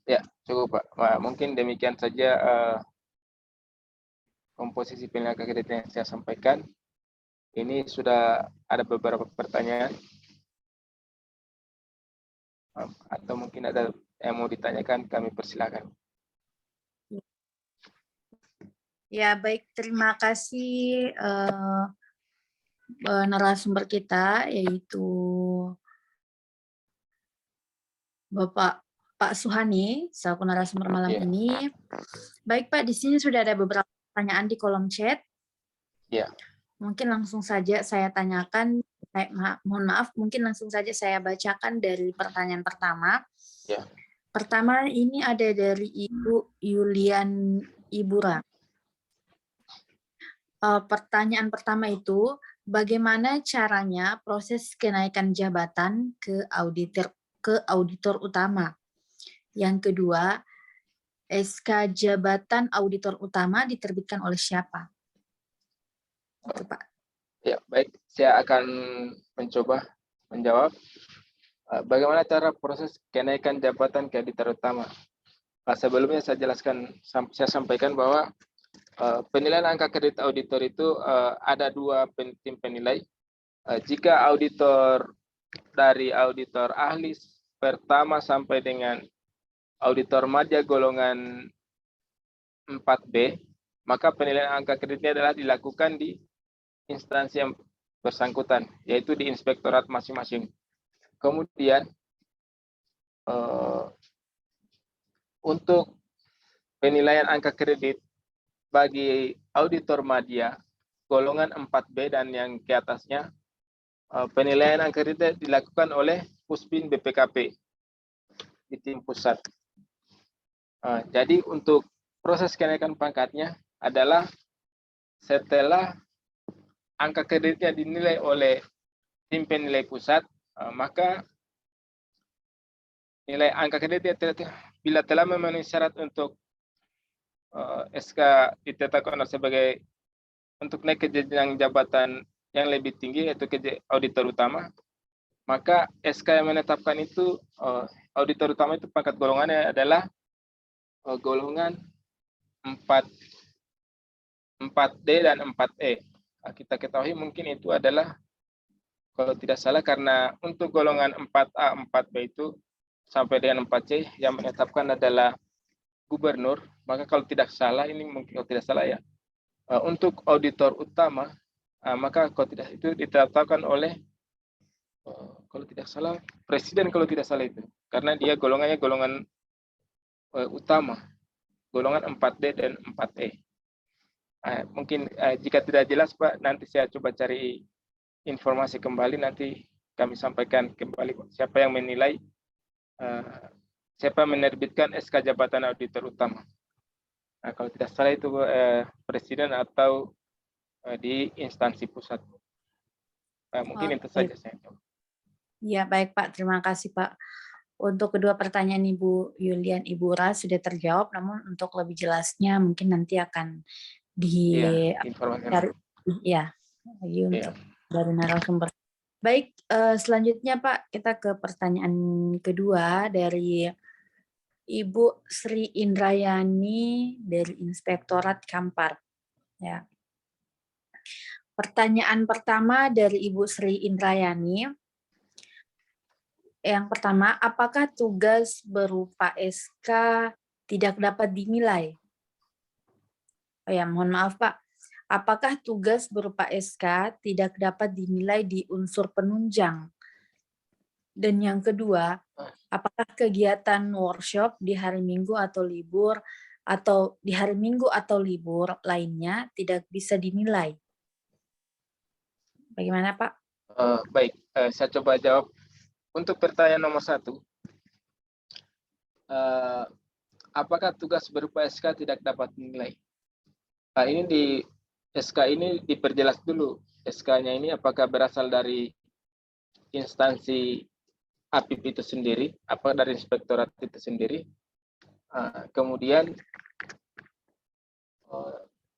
Ya, cukup, Pak. Nah, mungkin demikian saja komposisi penilaian kredit yang saya sampaikan. Ini sudah ada beberapa pertanyaan atau mungkin ada yang mau ditanyakan, kami persilakan. Ya, baik. Terima kasih narasumber kita, yaitu Bapak Pak Suhani, selaku narasumber malam ini. Baik, Pak, di sini sudah ada beberapa pertanyaan di kolom chat. Ya. Mungkin langsung saja saya tanyakan, mohon maaf, mungkin langsung saja saya bacakan dari pertanyaan pertama. Ya. Pertama, ini ada dari Ibu Yulian Ibura. Pertanyaan pertama itu, bagaimana caranya proses kenaikan jabatan ke auditor utama? Yang kedua, SK jabatan auditor utama diterbitkan oleh siapa? Itu, Pak. Ya, baik. Saya akan mencoba menjawab. Bagaimana cara proses kenaikan jabatan ke auditor utama? Sebelumnya saya jelaskan, saya sampaikan bahwa penilaian angka kredit auditor itu ada dua tim penilai. Jika auditor dari auditor ahli pertama sampai dengan auditor madya golongan 4B, maka penilaian angka kreditnya adalah dilakukan di instansi yang bersangkutan, yaitu di inspektorat masing-masing. Kemudian untuk penilaian angka kredit bagi auditor madya golongan 4B dan yang ke atasnya, penilaian angka kredit dilakukan oleh Puspin BPKP di tim pusat. Jadi untuk proses kenaikan pangkatnya adalah setelah angka kreditnya dinilai oleh tim penilai pusat, maka nilai angka kreditnya bila telah memenuhi syarat untuk SK ditetapkan sebagai untuk naik ke jenjang jabatan yang lebih tinggi, yaitu ke auditor utama, maka SK yang menetapkan itu auditor utama itu pangkat golongannya adalah golongan 4D dan 4E. Kita ketahui mungkin itu adalah, kalau tidak salah, karena untuk golongan 4A, 4B itu sampai dengan 4C yang menetapkan adalah gubernur, maka kalau tidak salah, ini mungkin kalau tidak salah ya, untuk auditor utama, maka kalau tidak itu ditetapkan oleh, kalau tidak salah, presiden kalau tidak salah itu, karena dia golongannya golongan utama, golongan 4D dan 4E. Mungkin jika tidak jelas, Pak, nanti saya coba cari informasi kembali, nanti kami sampaikan kembali siapa yang menilai, siapa menerbitkan SK jabatan auditor utama. Kalau tidak salah itu presiden atau di instansi pusat. Mungkin itu saja saya coba. Ya, baik, Pak. Terima kasih, Pak. Untuk kedua pertanyaan Ibu Yulian Ibura sudah terjawab, namun untuk lebih jelasnya mungkin nanti akan informasikan. Ya, lagi untuk dari narasumber. Baik, selanjutnya Pak, kita ke pertanyaan kedua dari Ibu Sri Indrayani dari Inspektorat Kampar. Ya. Pertanyaan pertama dari Ibu Sri Indrayani. Yang pertama, apakah tugas berupa SK tidak dapat dinilai? Oh ya, mohon maaf Pak. Apakah tugas berupa SK tidak dapat dinilai di unsur penunjang? Dan yang kedua, apakah kegiatan workshop di hari Minggu atau libur atau di hari Minggu atau libur lainnya tidak bisa dinilai? Bagaimana Pak? Baik, saya coba jawab. Untuk pertanyaan nomor 1, apakah tugas berupa SK tidak dapat dinilai? Nah, ini di SK ini diperjelas dulu. SK-nya ini apakah berasal dari instansi APIP itu sendiri, apa dari inspektorat itu sendiri. Kemudian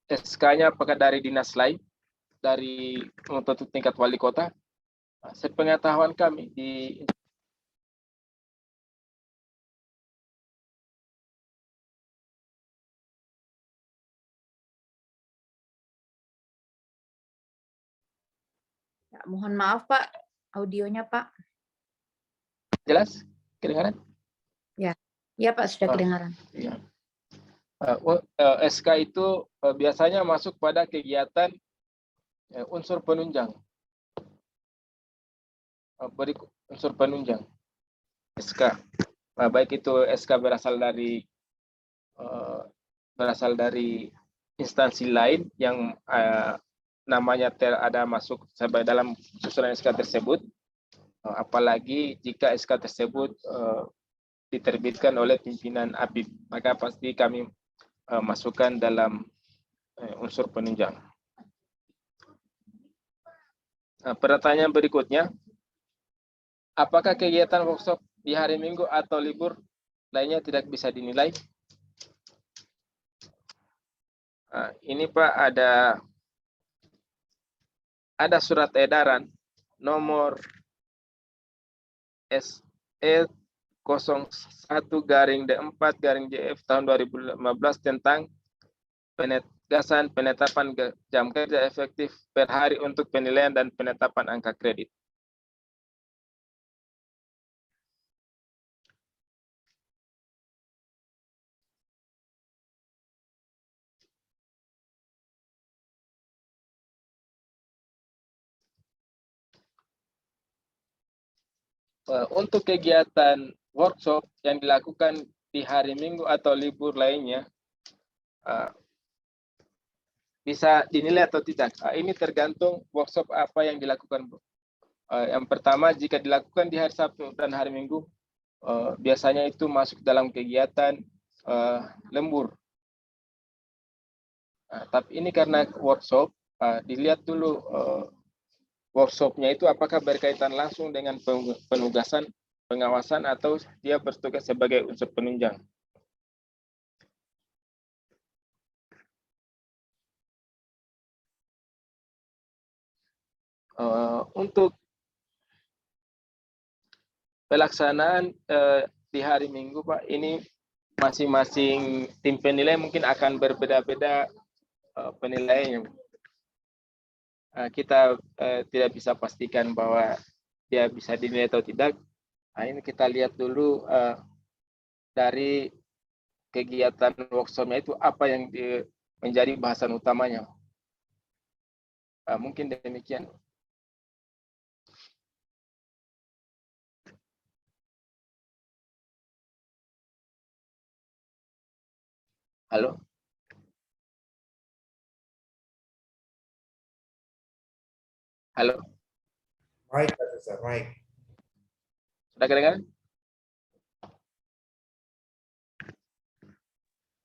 SK-nya apakah dari dinas lain, dari untuk tingkat wali kota. Sepengetahuan kami di Ya, mohon maaf Pak, audionya Pak. jelas kedengaran? Ya, ya Pak sudah kedengaran. Ya. SK itu biasanya masuk pada kegiatan unsur penunjang. Unsur penunjang SK. Baik itu SK berasal dari instansi lain yang namanya ada masuk dalam susunan SK tersebut, apalagi jika SK tersebut diterbitkan oleh pimpinan APIP, maka pasti kami masukkan dalam unsur penunjang. Pertanyaan berikutnya, apakah kegiatan workshop di hari Minggu atau libur lainnya tidak bisa dinilai? Ini Pak, ada surat edaran nomor SE 01/D4/JF tahun 2015 tentang penegasan penetapan jam kerja efektif per hari untuk penilaian dan penetapan angka kredit. Untuk kegiatan workshop yang dilakukan di hari Minggu atau libur lainnya, bisa dinilai atau tidak. Ini tergantung workshop apa yang dilakukan. Yang pertama, jika dilakukan di hari Sabtu dan hari Minggu, biasanya itu masuk dalam kegiatan lembur. Tapi ini karena workshop, dilihat dulu workshopnya itu apakah berkaitan langsung dengan penugasan, pengawasan, atau dia bertugas sebagai unsur penunjang. Untuk pelaksanaan di hari Minggu, Pak, ini masing-masing tim penilai mungkin akan berbeda-beda penilaiannya. Kita tidak bisa pastikan bahwa dia bisa dinilai atau tidak. Ini kita lihat dulu dari kegiatan workshopnya itu apa yang menjadi bahasan utamanya. Mungkin demikian. Halo? Halo? Baik, Profesor. Baik. Sudah kedengaran?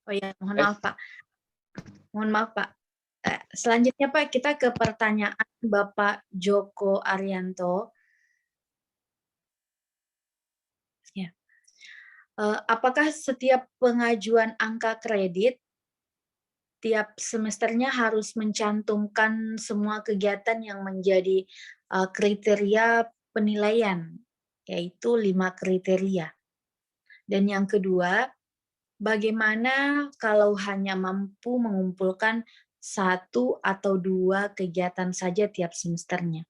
Oh ya, mohon maaf Pak. Mohon maaf Pak. Selanjutnya Pak, kita ke pertanyaan Bapak Joko Arianto. Ya. Apakah setiap pengajuan angka kredit tiap semesternya harus mencantumkan semua kegiatan yang menjadi kriteria penilaian, yaitu 5 kriteria. Dan yang kedua, bagaimana kalau hanya mampu mengumpulkan 1 atau 2 kegiatan saja tiap semesternya?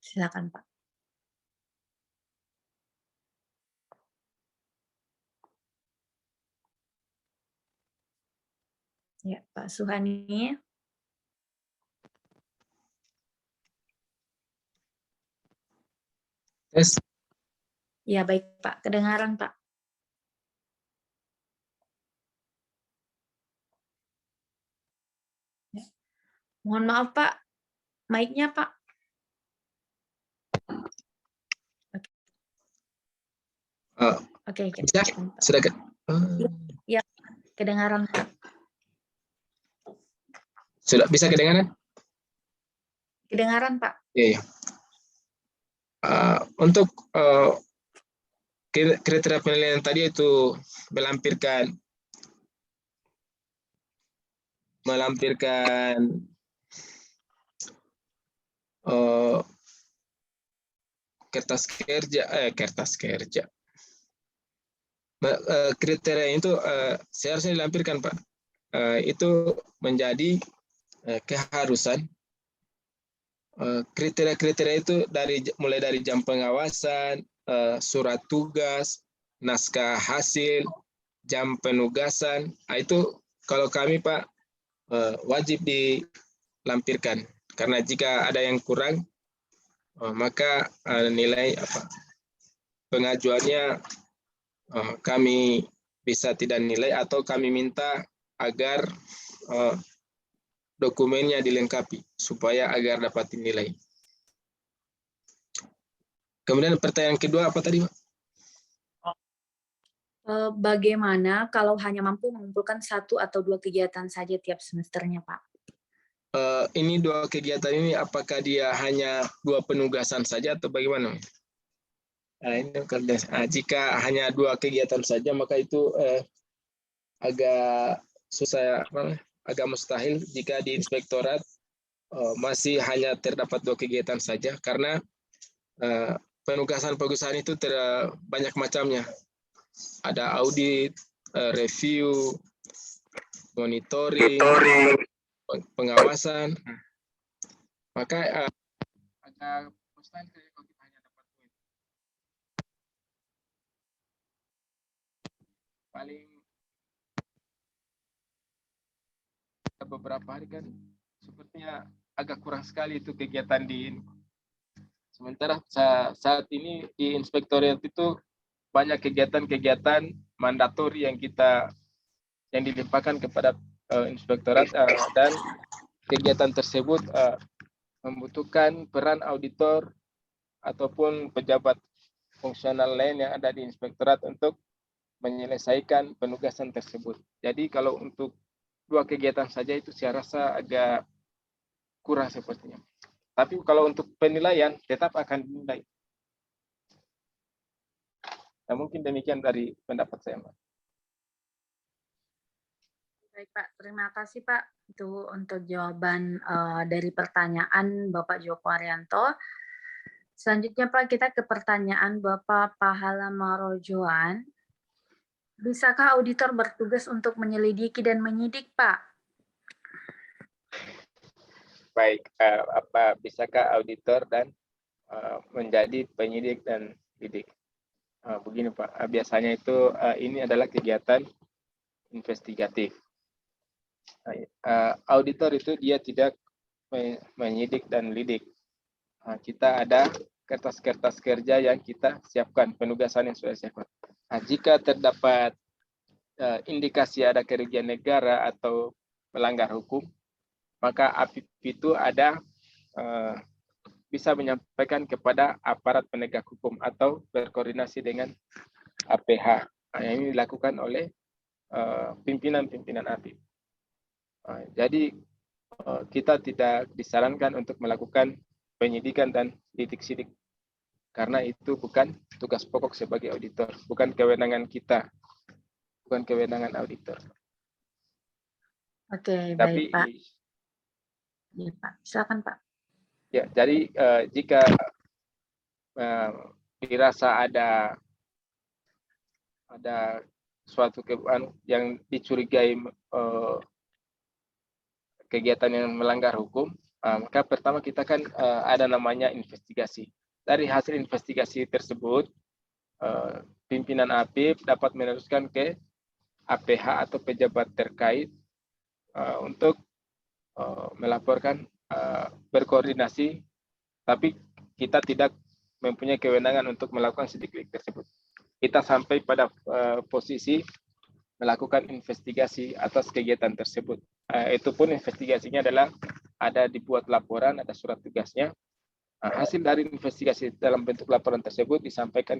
Silakan, Pak. Ya, Pak Suhani. Tes. Ya, baik, Pak. Kedengaran, Pak. Ya. Mohon maaf, Pak. Mic-nya, Pak. Oke, Bisa? kedengaran, Pak. Sudah ke? Ya, kedengaran, Pak. Sudah bisa kedengaran? Kedengaran, Pak. Iya, iya. Untuk kriteria penilaian tadi itu melampirkan kertas kerja. Kriteria itu seharusnya dilampirkan, Pak. Itu menjadi keharusan. Kriteria-kriteria itu mulai dari jam pengawasan, surat tugas, naskah hasil, jam penugasan. Itu kalau kami, Pak, wajib dilampirkan. Karena jika ada yang kurang, maka nilai pengajuannya kami bisa tidak nilai atau kami minta agar dokumennya dilengkapi supaya agar dapat dinilai. Kemudian pertanyaan kedua apa tadi, Pak? Bagaimana kalau hanya mampu mengumpulkan 1 atau 2 kegiatan saja tiap semesternya, Pak? Ini 2 kegiatan ini apakah dia hanya 2 penugasan saja atau bagaimana? Ini jika hanya 2 kegiatan saja maka itu agak susah, agak mustahil jika di inspektorat masih hanya terdapat 2 kegiatan saja karena penugasan itu banyak macamnya. Ada audit, review, monitoring, pengawasan. Maka agak mustahil kalau kita hanya dapat paling beberapa hari kan sepertinya agak kurang sekali itu kegiatan di ini. Sementara saat ini di inspektorat itu banyak kegiatan-kegiatan mandatori yang dilimpahkan kepada inspektorat dan kegiatan tersebut membutuhkan peran auditor ataupun pejabat fungsional lain yang ada di inspektorat untuk menyelesaikan penugasan tersebut. Jadi kalau untuk 2 kegiatan saja itu saya rasa agak kurang sepertinya. Tapi kalau untuk penilaian tetap akan dinilai. Nah, mungkin demikian dari pendapat saya, Mbak. Baik, Pak. Terima kasih, Pak. Itu untuk jawaban dari pertanyaan Bapak Joko Arianto. Selanjutnya, Pak, kita ke pertanyaan Bapak Pahala Marojoan. Bisakah auditor bertugas untuk menyelidiki dan menyidik, Pak? Baik, bisakah auditor dan menjadi penyidik dan lidik? Begini, Pak, biasanya itu ini adalah kegiatan investigatif. Auditor itu dia tidak menyidik dan lidik. Kita ada kertas-kertas kerja yang kita siapkan, penugasan yang sudah siapkan. Jika terdapat indikasi ada kerugian negara atau melanggar hukum, maka APIP itu bisa menyampaikan kepada aparat penegak hukum atau berkoordinasi dengan APH. Ini dilakukan oleh pimpinan-pimpinan APIP. Jadi kita tidak disarankan untuk melakukan penyidikan dan lidik-sidik karena itu bukan tugas pokok sebagai auditor, bukan kewenangan kita, bukan kewenangan auditor. Oke, Tapi, baik, Pak. Ya, Pak. Silakan, Pak. Ya, jadi jika dirasa ada suatu yang dicurigai kegiatan yang melanggar hukum, maka pertama kita kan ada namanya investigasi. Dari hasil investigasi tersebut, pimpinan APIP dapat meneruskan ke APH atau pejabat terkait untuk melaporkan, berkoordinasi, tapi kita tidak mempunyai kewenangan untuk melakukan sidik tersebut. Kita sampai pada posisi melakukan investigasi atas kegiatan tersebut. Itu pun investigasinya adalah ada dibuat laporan, ada surat tugasnya. Hasil dari investigasi dalam bentuk laporan tersebut disampaikan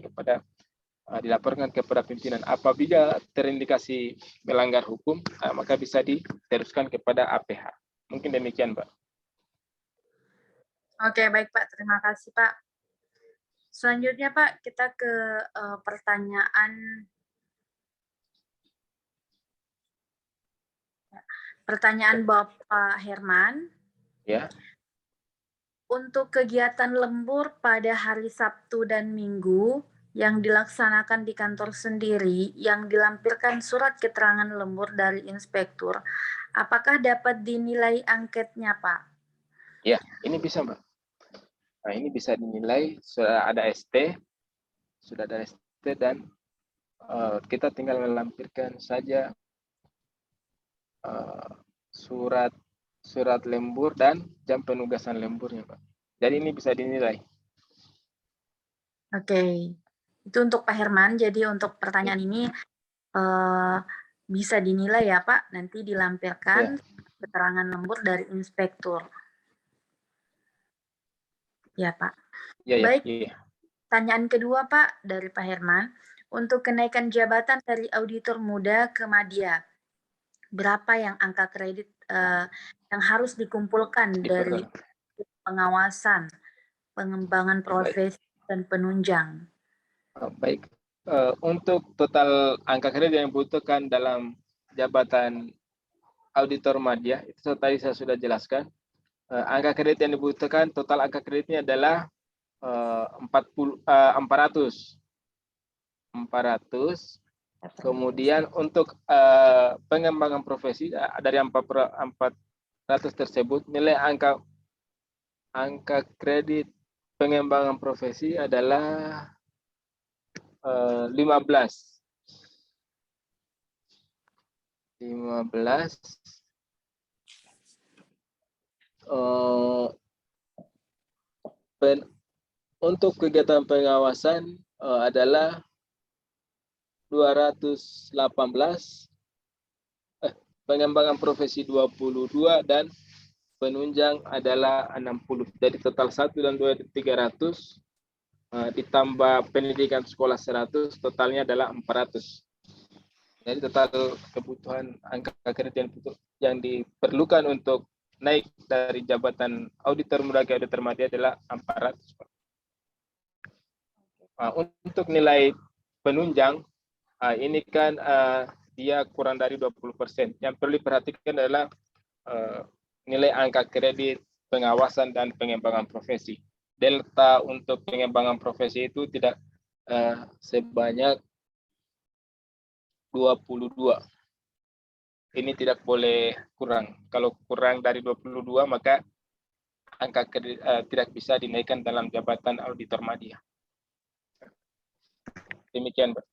dilaporkan kepada pimpinan. Apabila terindikasi melanggar hukum, maka bisa diteruskan kepada APH. Mungkin demikian, Pak. Oke, baik Pak. Terima kasih Pak. Selanjutnya Pak, kita ke pertanyaan Bapak Herman. Ya. Untuk kegiatan lembur pada hari Sabtu dan Minggu yang dilaksanakan di kantor sendiri yang dilampirkan surat keterangan lembur dari inspektur, apakah dapat dinilai angketnya, Pak? Ya, ini bisa, Mbak. Nah, ini bisa dinilai sudah ada ST, dan kita tinggal melampirkan saja surat lembur dan jam penugasan lemburnya, Pak. Jadi ini bisa dinilai. Oke, itu untuk Pak Herman. Jadi untuk pertanyaan ini bisa dinilai ya Pak, nanti dilampirkan keterangan lembur dari inspektur. Ya Pak. Ya, baik. Ya. Pertanyaan kedua Pak dari Pak Herman, untuk kenaikan jabatan dari auditor muda ke madya, berapa yang angka kredit yang harus dikumpulkan dari pengawasan, pengembangan profesi, dan penunjang? Baik, untuk total angka kredit yang dibutuhkan dalam jabatan auditor madya, itu tadi saya sudah jelaskan. Angka kredit yang dibutuhkan, total angka kreditnya adalah 400. Kemudian untuk pengembangan profesi dari 400 tersebut, nilai angka kredit pengembangan profesi adalah 15. Untuk kegiatan pengawasan adalah 218, pengembangan profesi 22, dan penunjang adalah 60. Jadi total 1 dan 2 300, ditambah pendidikan sekolah 100, totalnya adalah 400. Jadi total kebutuhan angka kredit yang diperlukan untuk naik dari jabatan auditor muda ke auditor madya adalah 400. Untuk nilai penunjang, ini kan dia kurang dari 20%. Yang perlu diperhatikan adalah nilai angka kredit pengawasan dan pengembangan profesi. Delta untuk pengembangan profesi itu tidak sebanyak 22. Ini tidak boleh kurang. Kalau kurang dari 22, maka angka kredit tidak bisa dinaikkan dalam jabatan auditor madya. Demikian, Pak.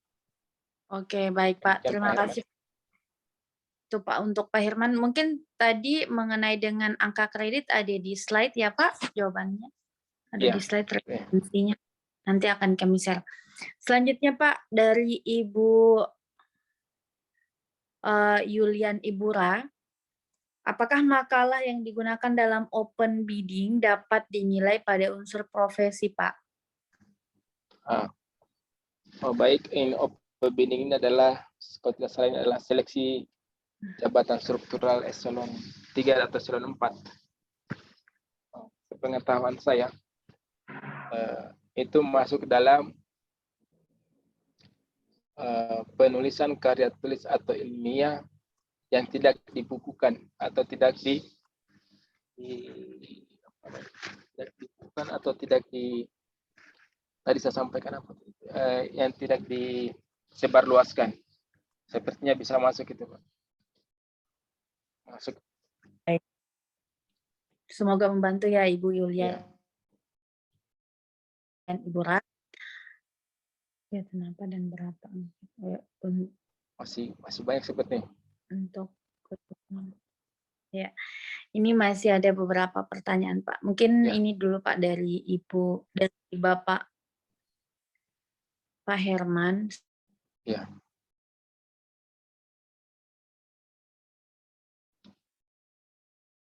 Oke, baik Pak. Terima kasih. Itu Pak untuk Pak Herman. Mungkin tadi mengenai dengan angka kredit ada di slide ya Pak jawabannya. Ada di slide referensinya. Nanti akan kami share. Selanjutnya Pak dari Ibu Yulian Ibura. Apakah makalah yang digunakan dalam open bidding dapat dinilai pada unsur profesi, Pak? Baik, in open bidding ini adalah seperti ini adalah seleksi jabatan struktural eselon 3 atau eselon 4. Sepengetahuan saya, itu masuk dalam penulisan karya tulis atau ilmiah yang tidak dibukukan atau tidak tadi saya sampaikan apa? Yang tidak disebarluaskan. sepertinya bisa masuk itu, Pak. Masuk. Semoga membantu ya Ibu Yulia Ya. dan Ibu Rat. Ya, kenapa dan berapa Masih banyak sepertinya. untuk ya. Ini masih ada beberapa pertanyaan, Pak. Mungkin Ya. ini dulu Pak dari Bapak Pak Herman. Ya.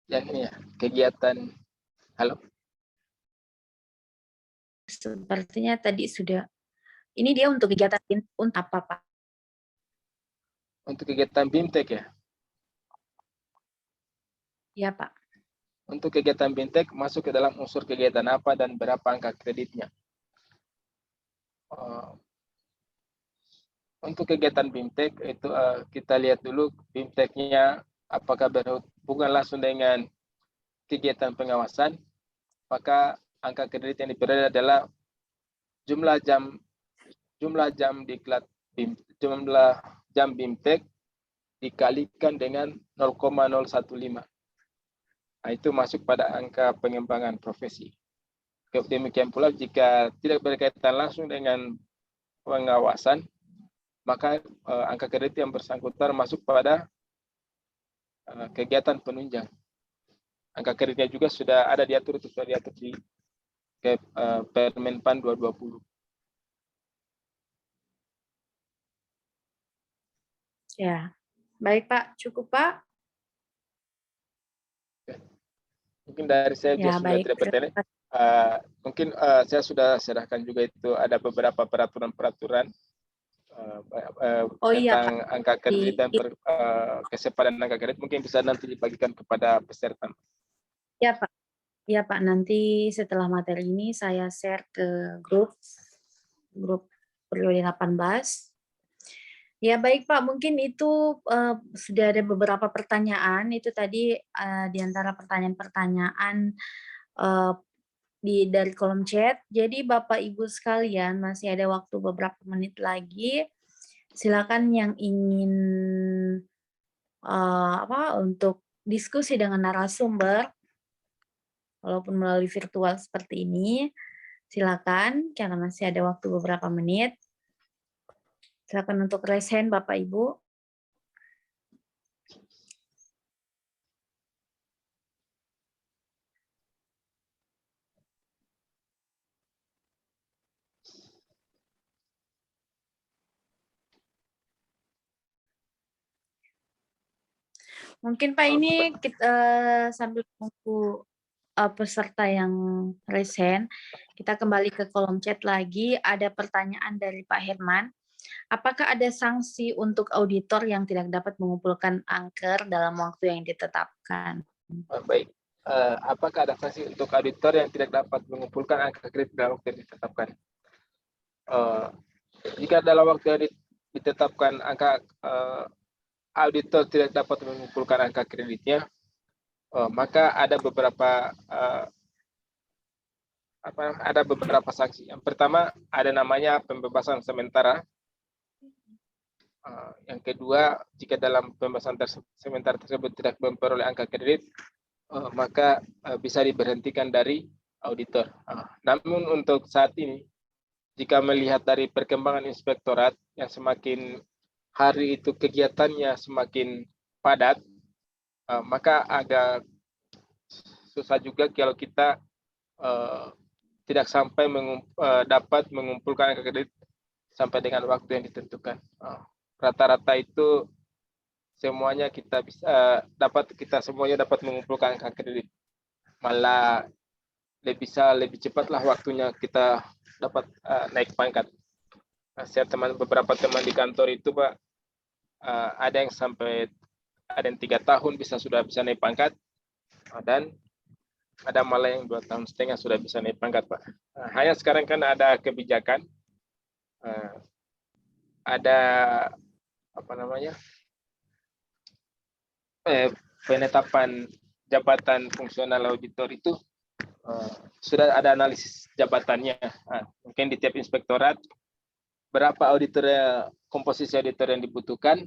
Yang ini ya, kegiatan. Halo. Sepertinya tadi sudah. Ini dia untuk kegiatan untuk apa, Pak? Untuk kegiatan BIMTEK ya. Ya, Pak. Untuk kegiatan BIMTEK masuk ke dalam unsur kegiatan apa dan berapa angka kreditnya. Untuk kegiatan BIMTEK itu kita lihat dulu BIMTEK-nya apakah berhubungan langsung dengan kegiatan pengawasan, maka angka kredit yang diperoleh adalah jumlah jam BIMTEK dikalikan dengan 0,015. Nah, itu masuk pada angka pengembangan profesi. Demikian pula jika tidak berkaitan langsung dengan pengawasan, maka angka kredit yang bersangkutan masuk pada kegiatan penunjang. Angka kreditnya juga sudah ada diatur di Permenpan 220. Ya. Baik, Pak. Cukup, Pak. Mungkin dari saya Ya, sudah baik. tidak bertanya. Mungkin saya sudah serahkan juga itu ada beberapa peraturan-peraturan Oh iya, tentang Pak. angka kredit dan kesepadan angka kredit. Mungkin bisa nanti dibagikan kepada peserta. Ya, Pak. Ya, Pak. Nanti setelah materi ini saya share ke grup periode 18. Ya, baik Pak, mungkin itu sudah ada beberapa pertanyaan, itu tadi di antara pertanyaan-pertanyaan dari kolom chat. Jadi Bapak Ibu sekalian, masih ada waktu beberapa menit lagi. Silakan yang ingin untuk diskusi dengan narasumber, walaupun melalui virtual seperti ini, silakan karena masih ada waktu beberapa menit. Silakan untuk raise hand Bapak Ibu. Mungkin Pak ini kita sambil menunggu peserta yang raise hand, kita kembali ke kolom chat lagi. Ada pertanyaan dari Pak Herman. Apakah ada sanksi untuk auditor yang tidak dapat mengumpulkan angker dalam waktu yang ditetapkan? Baik. Apakah ada sanksi untuk auditor yang tidak dapat mengumpulkan angka kredit dalam waktu yang ditetapkan? Jika dalam waktu yang ditetapkan angka auditor tidak dapat mengumpulkan angka kreditnya, maka ada beberapa sanksi. Yang pertama ada namanya pembebasan sementara. Yang kedua, jika dalam pembebasan sementara tersebut tidak memperoleh angka kredit, maka bisa diberhentikan dari auditor. Namun untuk saat ini, jika melihat dari perkembangan inspektorat yang semakin hari itu kegiatannya semakin padat, maka agak susah juga kalau kita tidak sampai dapat mengumpulkan angka kredit sampai dengan waktu yang ditentukan. Rata-rata itu semuanya kita semuanya dapat mengumpulkan angka kredit. Malah lebih cepatlah waktunya kita dapat naik pangkat. Saya beberapa teman di kantor itu Pak, ada yang 3 tahun sudah bisa naik pangkat, dan ada malah yang 2,5 tahun sudah bisa naik pangkat Pak. Hanya sekarang kan ada kebijakan, ada penetapan jabatan fungsional auditor itu sudah ada analisis jabatannya. Mungkin di tiap inspektorat berapa komposisi auditor yang dibutuhkan,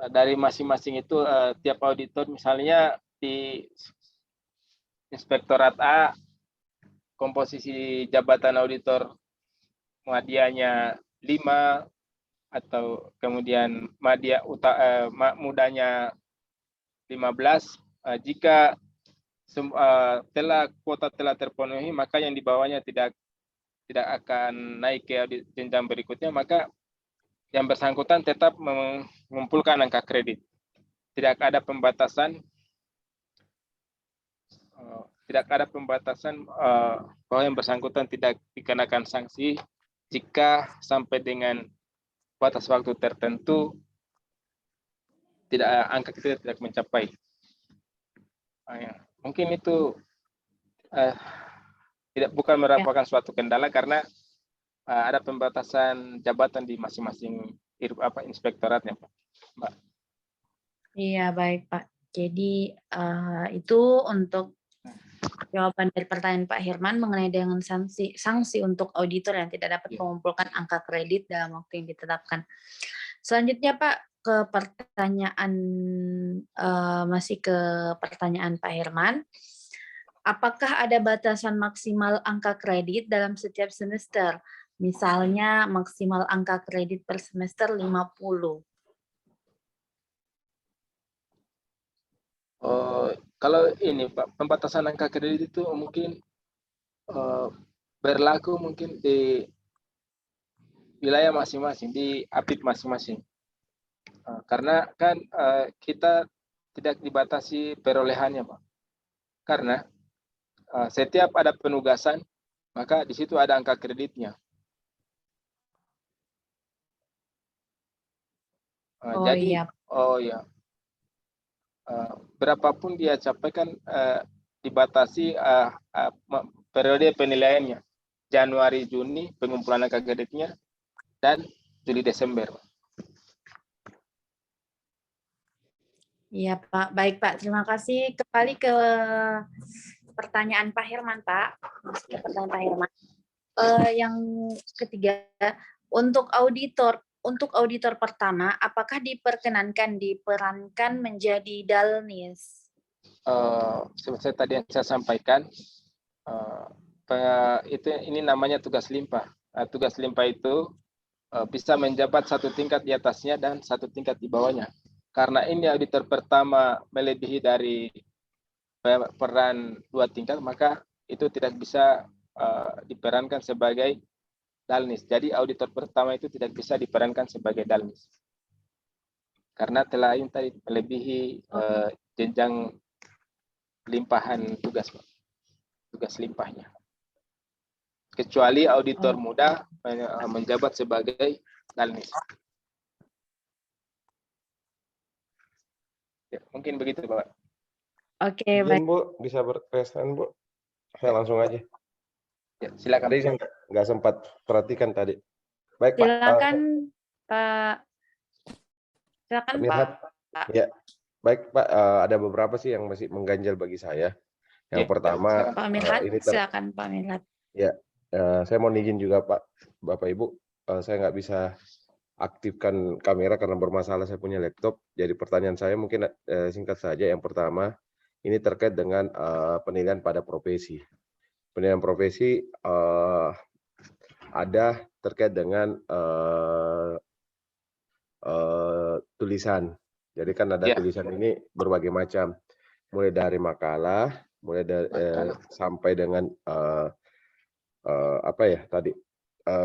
dari masing-masing itu tiap auditor, misalnya di Inspektorat A komposisi jabatan auditor Muhammadiyahnya 5, atau kemudian mudanya 15. Jika kuota telah terpenuhi, maka yang di bawahnya tidak akan naik ke jenjang berikutnya, maka yang bersangkutan tetap mengumpulkan angka kredit. Tidak ada pembatasan bahwa yang bersangkutan tidak dikenakan sanksi jika sampai dengan batas waktu tertentu angka kredit tidak mencapai. Mungkin itu bukan merupakan suatu kendala karena ada pembatasan jabatan di masing-masing inspektoratnya, Mbak. Iya, baik Pak. Jadi itu untuk jawaban dari pertanyaan Pak Herman mengenai dengan sanksi untuk auditor yang tidak dapat mengumpulkan angka kredit dalam waktu yang ditetapkan. Selanjutnya Pak, ke pertanyaan masih ke pertanyaan Pak Herman. Apakah ada batasan maksimal angka kredit dalam setiap semester? Misalnya maksimal angka kredit per semester 50. Kalau ini Pak, pembatasan angka kredit itu mungkin berlaku mungkin di wilayah masing-masing, di APIP masing-masing. Karena kan kita tidak dibatasi perolehannya, Pak. Karena setiap ada penugasan, maka di situ ada angka kreditnya. Jadi, iya. Berapapun dia capai kan dibatasi periode penilaiannya. Januari, Juni pengumpulan angka kreditnya, dan Juli, Desember. Iya Pak, baik Pak. Terima kasih. Kembali ke pertanyaan Pak Herman, Pak. Pertanyaan Pak Herman. Yang ketiga, untuk auditor pertama, apakah diperankan menjadi dalnis? Seperti tadi yang saya sampaikan, ini namanya tugas limpah. Tugas limpah itu bisa menjabat satu tingkat di atasnya dan satu tingkat di bawahnya. Karena ini auditor pertama melebihi dari peran 2 tingkat, maka itu tidak bisa diperankan sebagai dalnis. Jadi auditor pertama itu tidak bisa diperankan sebagai dalnis. Karena telah tadi melebihi jenjang limpahan tugas limpahnya. Kecuali auditor muda menjabat sebagai dalnis. Ya, mungkin begitu, Pak. Oke, baik. Bu, bisa berpesan, Bu? Saya langsung aja. Ya, silakan. Tadi saya nggak sempat perhatikan tadi. Baik, silakan, Pak. Silakan, Pak. Ya, baik, Pak. Ada beberapa sih yang masih mengganjal bagi saya. Yang pertama, Pak Mirhat, silakan Pak Mirhat. Ya, saya mau izin juga Pak, Bapak Ibu, saya nggak bisa aktifkan kamera karena bermasalah saya punya laptop. Jadi pertanyaan saya mungkin singkat saja. Yang pertama, ini terkait dengan penilaian pada profesi. Penilaian profesi ada terkait dengan tulisan. Jadi kan ada tulisan ini berbagai macam, mulai dari makalah, mulai dari sampai dengan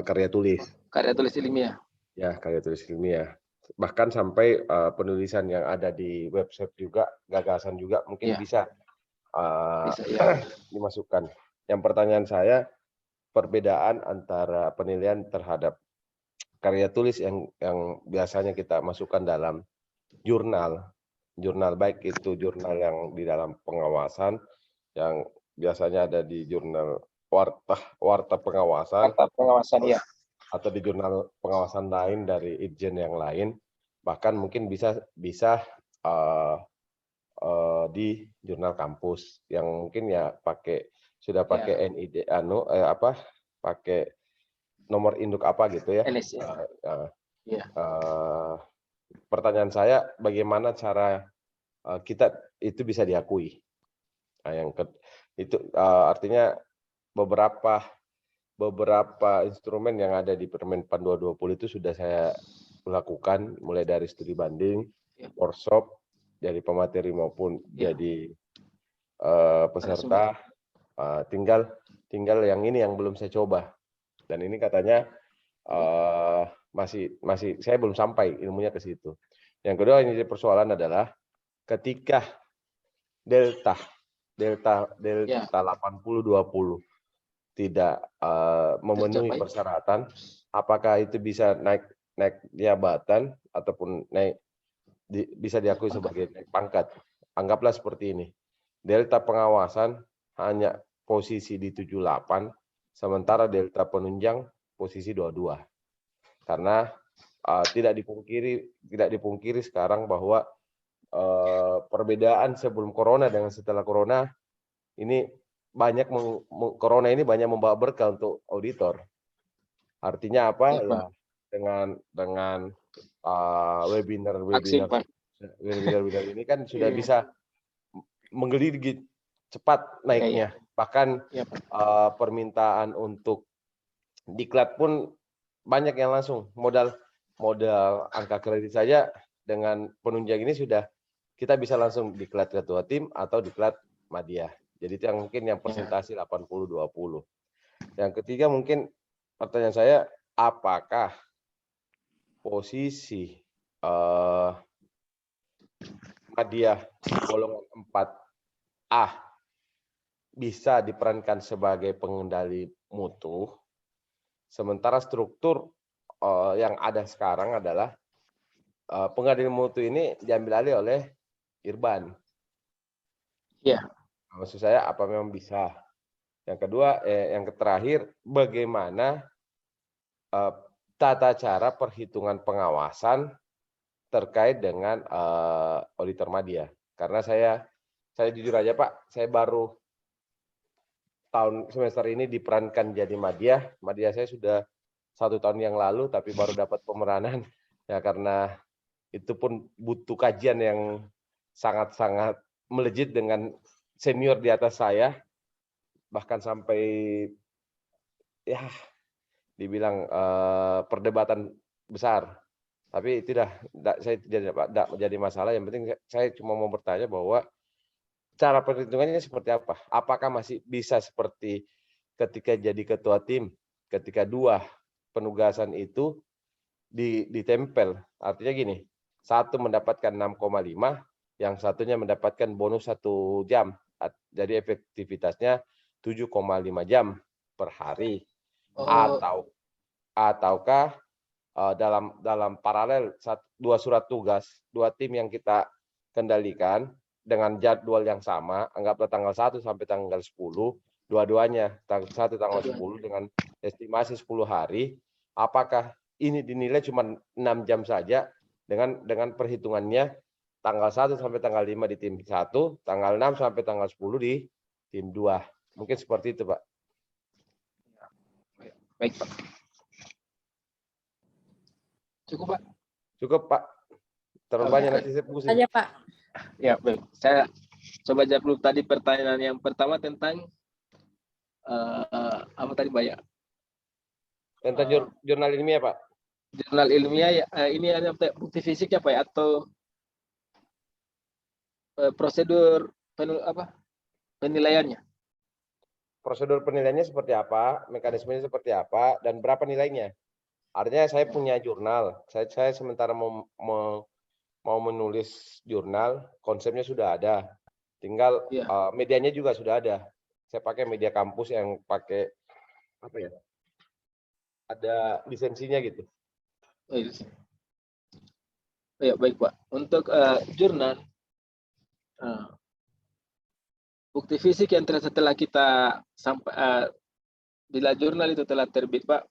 karya tulis. Karya tulis ilmiah. Ya, karya tulis ilmiah. Bahkan sampai penulisan yang ada di website juga, gagasan juga mungkin bisa dimasukkan. Yang pertanyaan saya, perbedaan antara penilaian terhadap karya tulis yang biasanya kita masukkan dalam jurnal baik itu jurnal yang di dalam pengawasan, yang biasanya ada di jurnal warta pengawasan, ya, atau di jurnal pengawasan lain dari Itjen yang lain, bahkan mungkin bisa di jurnal kampus yang mungkin ya sudah pakai NID pakai nomor induk apa gitu ya. Iya. Pertanyaan saya, bagaimana cara kita itu bisa diakui? Nah, itu artinya beberapa instrumen yang ada di Permen PAN 220 itu sudah saya lakukan, mulai dari studi banding, Ya. workshop, jadi pemateri maupun Ya. jadi peserta. Tinggal yang ini yang belum saya coba, dan ini katanya masih saya belum sampai ilmunya ke situ. Yang kedua, ini persoalan adalah ketika delta 80-20 tidak memenuhi Tercapai. persyaratan, apakah itu bisa naik jabatan ataupun bisa diakui sebagai naik pangkat? Anggaplah seperti ini. Delta pengawasan hanya posisi di 78, sementara delta penunjang posisi 22. Karena tidak dipungkiri sekarang bahwa perbedaan sebelum corona dengan setelah corona ini corona ini banyak membawa berkah untuk auditor. Artinya apa? Ya, dengan webinar ini kan sudah bisa menggeliat cepat naiknya. Bahkan permintaan untuk diklat pun banyak yang langsung modal angka kredit saja dengan penunjang ini sudah kita bisa langsung diklat ketua tim atau diklat Madya. Jadi itu yang mungkin yang persentase 80-20. Yang ketiga mungkin pertanyaan saya, apakah posisi Madya golongan 4A bisa diperankan sebagai pengendali mutu, sementara struktur yang ada sekarang adalah pengendali mutu ini diambil alih oleh Irban. Iya. Maksud saya, apa memang bisa? Yang kedua, yang terakhir, bagaimana tata cara perhitungan pengawasan terkait dengan auditor Madya? Karena saya jujur aja Pak, saya baru tahun semester ini diperankan jadi Madya. Madya saya sudah 1 tahun yang lalu, tapi baru dapat pemeranan ya, karena itu pun butuh kajian yang sangat-sangat melejit dengan senior di atas saya, bahkan sampai ya dibilang perdebatan besar. Tapi saya tidak menjadi masalah. Yang penting saya cuma mau bertanya bahwa cara perhitungannya seperti apa? Apakah masih bisa seperti ketika jadi ketua tim, ketika 2 penugasan itu ditempel? Artinya gini, satu mendapatkan 6,5, yang satunya mendapatkan bonus 1 jam. Jadi efektivitasnya 7,5 jam per hari. Ataukah dalam paralel 2 surat tugas, 2 tim yang kita kendalikan dengan jadwal yang sama, anggaplah tanggal 1 sampai tanggal 10, dua-duanya tanggal 1 tanggal 10 dengan estimasi 10 hari, apakah ini dinilai cuma 6 jam saja dengan perhitungannya tanggal 1 sampai tanggal 5 di tim 1, tanggal 6 sampai tanggal 10 di tim 2. Mungkin seperti itu, Pak. Baik, Pak. Cukup, Pak? Cukup, Pak. Terlalu banyak nanti saya pusing. Saja Pak. Ya, baik. Saya coba jawab dulu tadi pertanyaan yang pertama tentang apa tadi, Pak ya? Tentang jurnal ilmiah, Pak. Jurnal ilmiah ya, ini ada bukti fisik ya, Pak ya? Atau prosedur penilaiannya? Prosedur penilaiannya seperti apa, mekanismenya seperti apa, dan berapa nilainya. Artinya saya punya jurnal, saya sementara mau menulis jurnal, konsepnya sudah ada. Tinggal medianya juga sudah ada. Saya pakai media kampus yang pakai apa ya? Ada lisensinya gitu. Ya, baik, Pak. Untuk jurnal, bukti fisik yang setelah kita sampai bila jurnal itu telah terbit, Pak,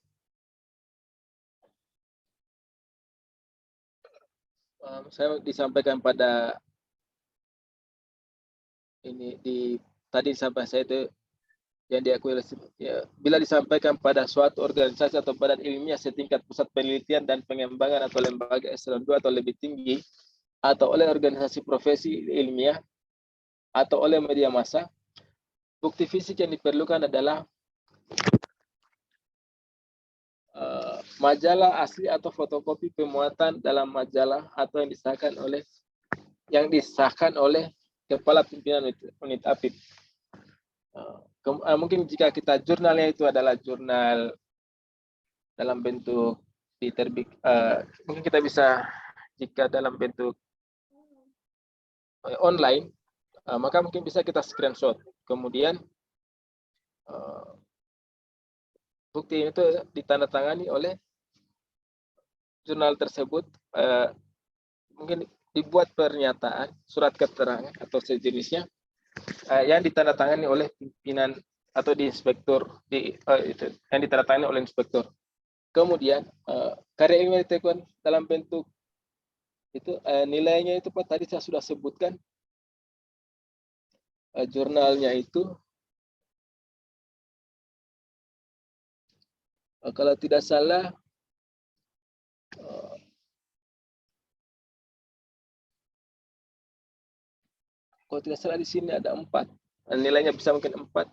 saya disampaikan pada ini tadi sampai saya itu yang diakui oleh bila disampaikan pada suatu organisasi atau badan ilmiah setingkat pusat penelitian dan pengembangan atau lembaga eselon 2 atau lebih tinggi, atau oleh organisasi profesi ilmiah atau oleh media massa, bukti fisik yang diperlukan adalah majalah asli atau fotokopi pemuatan dalam majalah atau yang disahkan oleh kepala pimpinan unit APIP. Mungkin jika kita jurnalnya itu adalah jurnal dalam bentuk diterbit, mungkin kita bisa, jika dalam bentuk online, maka mungkin bisa kita screenshot. Kemudian bukti itu ditandatangani oleh jurnal tersebut, mungkin dibuat pernyataan, surat keterangan atau sejenisnya, yang ditandatangani oleh pimpinan atau di inspektur, yang ditandatangani oleh inspektur. Kemudian karya ilmiah ditekan dalam bentuk itu, nilainya itu Pak tadi saya sudah sebutkan, jurnalnya itu kalau tidak salah di sini ada 4. Nilainya bisa mungkin 4.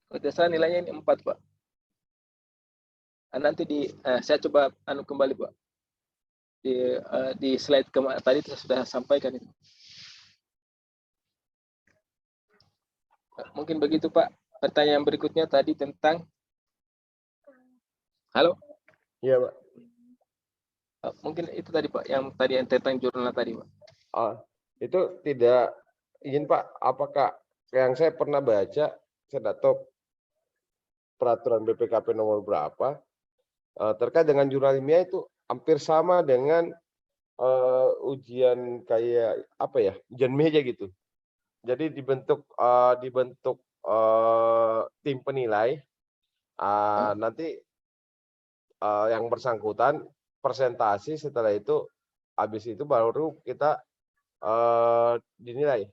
Kalau tidak salah nilainya ini 4, Pak. Nanti saya coba kembali, Pak. Di slide tadi saya sudah sampaikan itu. Mungkin begitu, Pak. Pertanyaan berikutnya tadi tentang, halo? Iya, Pak. Mungkin itu tadi, Pak, yang tentang jurnal tadi, Pak. Itu tidak izin Pak, apakah yang saya pernah baca, saya tidak tahu peraturan BPKP nomor berapa, terkait dengan jurnal ilmiah itu hampir sama dengan ujian kayak apa ya, ujian meja gitu. Jadi dibentuk tim penilai, nanti yang bersangkutan presentasi, setelah itu habis itu baru kita dinilai.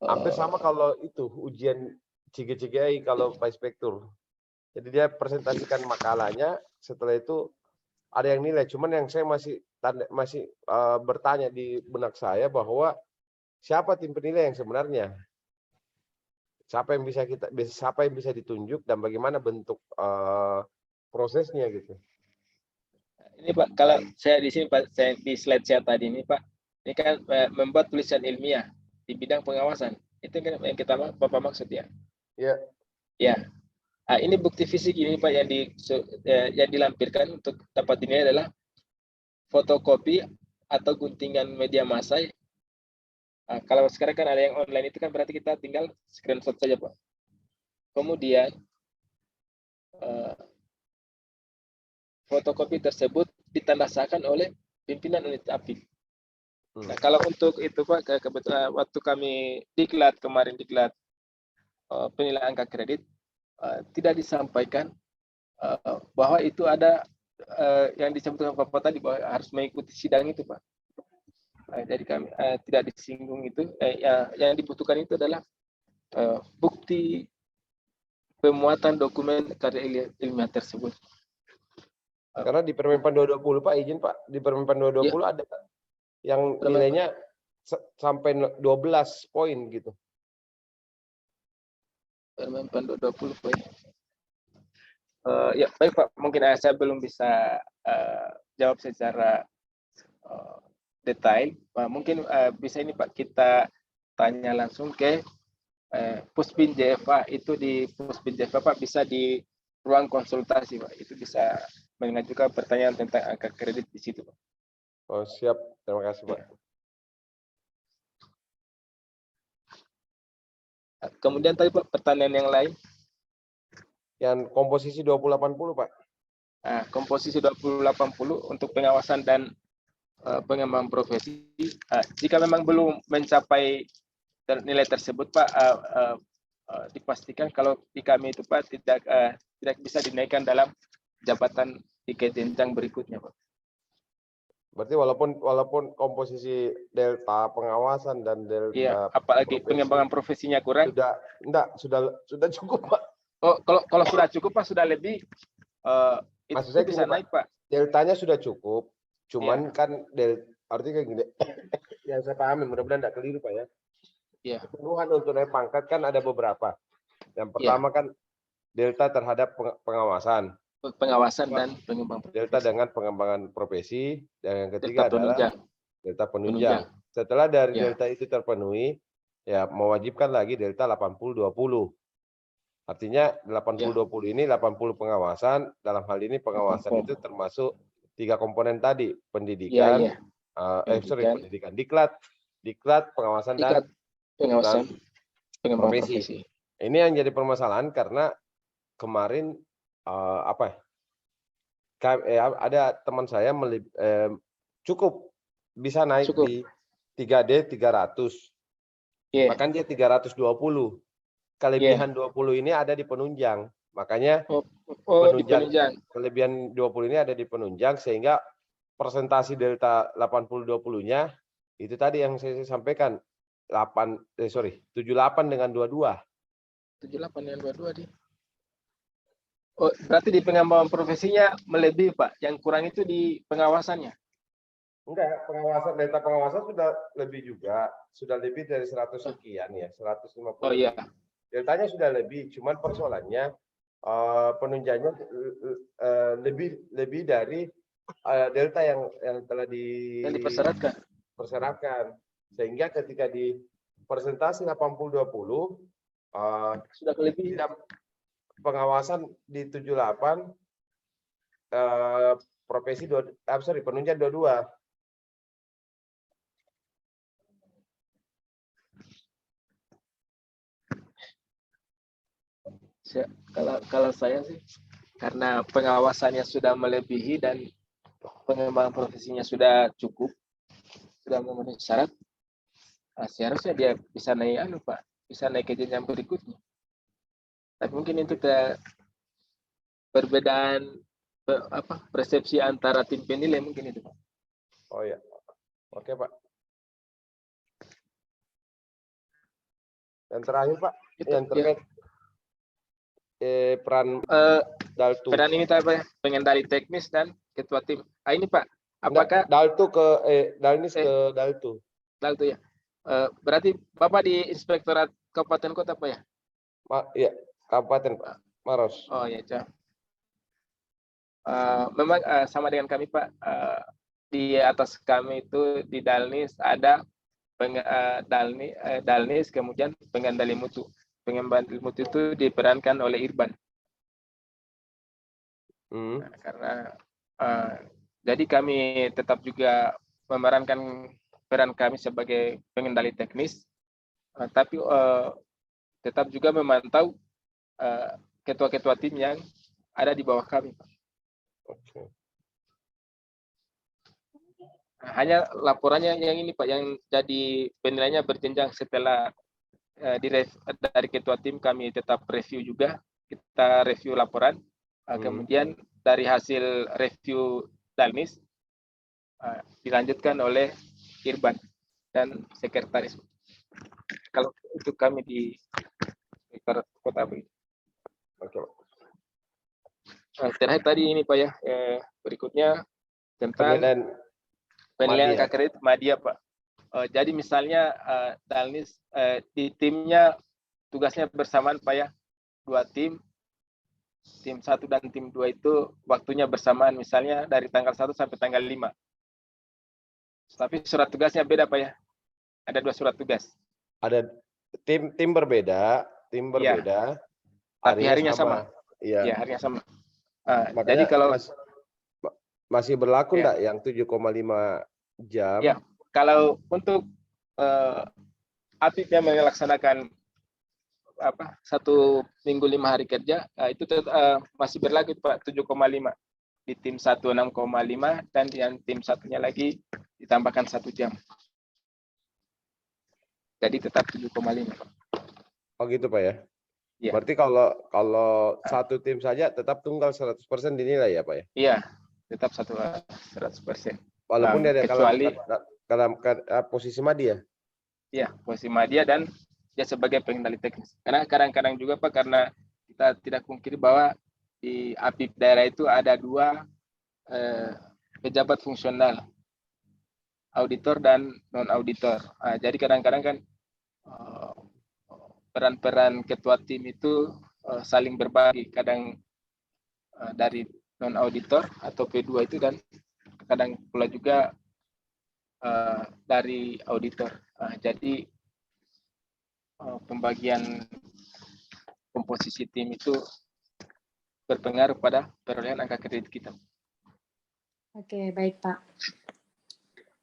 Hampir sama kalau itu ujian CGCGI kalau Pak Inspektur. Jadi dia presentasikan makalahnya, setelah itu ada yang nilai. Cuman yang saya masih bertanya di benak saya bahwa siapa tim penilai yang sebenarnya? Siapa yang bisa ditunjuk dan bagaimana bentuk prosesnya gitu. Ini Pak, kalau saya di sini Pak, di slide saya tadi ini Pak, ini kan membuat tulisan ilmiah di bidang pengawasan. Itu kan yang Bapak maksud ya? Iya. Ya. Ini bukti fisik ini Pak yang dilampirkan untuk dapat dinilai adalah fotokopi atau guntingan media massa. Kalau sekarang kan ada yang online, itu kan berarti kita tinggal screenshot saja Pak. Kemudian fotokopi tersebut ditandaskan oleh pimpinan unit APIP. Nah, kalau untuk itu Pak, kebetulan waktu kami kemarin diklat penilaian angka kredit, tidak disampaikan bahwa itu ada yang disebutkan Bapak tadi bahwa harus mengikuti sidang itu Pak. Jadi kami tidak disinggung itu. Yang dibutuhkan itu adalah bukti pemuatan dokumen karya ilmiah tersebut. Karena di Permenpan 220 Pak, izin Pak, di Permenpan 220 ya, ada yang nilainya sampai 12 poin gitu. Permenpan 220 poin. Ya baik Pak, mungkin saya belum bisa jawab secara detail. Mungkin bisa ini Pak, kita tanya langsung ke Puspin JFA. Itu di Puspin JFA Pak, bisa di ruang konsultasi Pak. Itu bisa mengajukan pertanyaan tentang angka kredit di situ Pak. Oh siap, terima kasih Pak. Kemudian tadi Pak, pertanyaan yang lain. Yang komposisi 2080 Pak. Komposisi 2080 untuk pengawasan dan pengembangan profesi. Jika memang belum mencapai nilai tersebut Pak, dipastikan kalau di kami itu Pak tidak bisa dinaikkan dalam jabatan di jenjang berikutnya Pak. Berarti walaupun komposisi delta pengawasan dan delta Iya, apalagi profesi pengembangan profesinya kurang. sudah cukup, Pak. Oh, kalau sudah cukup Pak, sudah lebih itu Maksud saya bisa gini, Pak. naik Pak. Deltanya sudah cukup, cuman Iya. kan artinya kayak gini. Yang saya pahami, mudah-mudahan tidak keliru, Pak ya. Iya. Kebutuhan untuk naik pangkat kan ada beberapa. Yang pertama kan delta terhadap pengawasan, Pengawasan dan pengembangan delta profesi. dengan pengembangan profesi, dan yang Delta ketiga adalah penunjang. delta penunjang. Setelah dari delta itu terpenuhi, ya mewajibkan lagi delta 80-20. Artinya 80-20 ini 80 pengawasan, dalam hal ini pengawasan itu termasuk 3 komponen tadi, pendidikan, pendidikan, diklat, pengawasan dan Pengawasan pengembangan profesi. Ini yang jadi permasalahan karena kemarin ada teman saya cukup bisa naik di 3D 300. Bahkan dia 320. Kelebihan 20 ini ada di penunjang. Makanya penunjang. Kelebihan 20 ini ada di penunjang sehingga presentasi delta 80-20-nya itu tadi yang saya sampaikan 78 dengan 22. 78 dengan 22 dia. Oh, berarti di pengembangan profesinya melebihi Pak. Yang kurang itu di pengawasannya. Enggak, delta pengawasan sudah lebih juga, sudah lebih dari 100 sekian ya, 150. Oh iya. Deltanya sudah lebih, cuman persoalannya penunjangnya lebih dari delta yang telah dipersyaratkan. Sehingga ketika di presentasi 80-20 sudah lebih pengawasan di 78 profesi penunjang 22. Kalau saya sih karena pengawasannya sudah melebihi dan pengembangan profesinya sudah cukup, sudah memenuhi syarat, seharusnya dia bisa naik Pak, bisa naik ke jenjang berikutnya. Tapi mungkin itu perbedaan persepsi antara tim penilai mungkin itu Pak. Oh ya, oke Pak. Yang terakhir Pak, yang terkait peran Daltu. Peran ini apa ya? Pengendali teknis dan ketua tim. Ini Pak, apakah Daltu ke Dalnis ke Daltu? Daltu ya. Berarti Bapak di Inspektorat Kabupaten Kota Pak ya? Iya, Kabupaten Pak. Maros. Oh ya, Cak. Memang sama dengan kami Pak. Di atas kami itu di Dalnis ada Dalnis, kemudian pengendali mutu. Pengendali mutu itu diperankan oleh Irban. Nah, karena jadi kami tetap juga memerankan peran kami sebagai pengendali teknis, tapi tetap juga memantau ketua-ketua tim yang ada di bawah kami. Oke. Hanya laporannya yang ini Pak, yang jadi penilaiannya berjenjang setelah dari ketua tim kami tetap review juga, kita review laporan, kemudian dari hasil review Dalnis dilanjutkan oleh Irban dan sekretaris. Kalau itu kami di Kota Begitu. Oke. Terakhir tadi ini Pak ya, berikutnya tentang penilaian kredit media Pak. Jadi misalnya Dalnis di timnya tugasnya bersamaan Pak ya, 2 tim 1 dan tim 2 itu waktunya bersamaan, misalnya dari tanggal 1 sampai tanggal 5. Tapi surat tugasnya beda Pak ya, ada 2 surat tugas. Ada tim berbeda, Ya. Tapi harinya sama. Iya. Ya, harinya sama. Makanya jadi kalau masih berlaku enggak yang 7,5 jam? Ya, kalau untuk aktifnya melaksanakan 1 minggu 5 hari kerja, itu masih berlaku Pak, 7,5. Di tim 1 6,5 dan yang tim satunya lagi ditambahkan 1 jam. Jadi tetap 7,5 Pak. Oh gitu Pak ya? Ya. Berarti kalau satu tim saja tetap tunggal 100% dinilai ya Pak ya? Iya, tetap 100%. Walaupun dia ada kecuali dalam posisi madya. ya posisi media dan dia sebagai pengendali teknis. Karena kadang-kadang juga Pak, karena kita tidak pungkiri bahwa di APIP daerah itu ada 2 pejabat fungsional, auditor dan non auditor. Jadi kadang-kadang kan peran-peran ketua tim itu saling berbagi, kadang dari non auditor atau P2 itu, dan kadang pula juga dari auditor. Jadi pembagian komposisi tim itu berpengaruh pada perolehan angka kredit kita. Oke, baik Pak.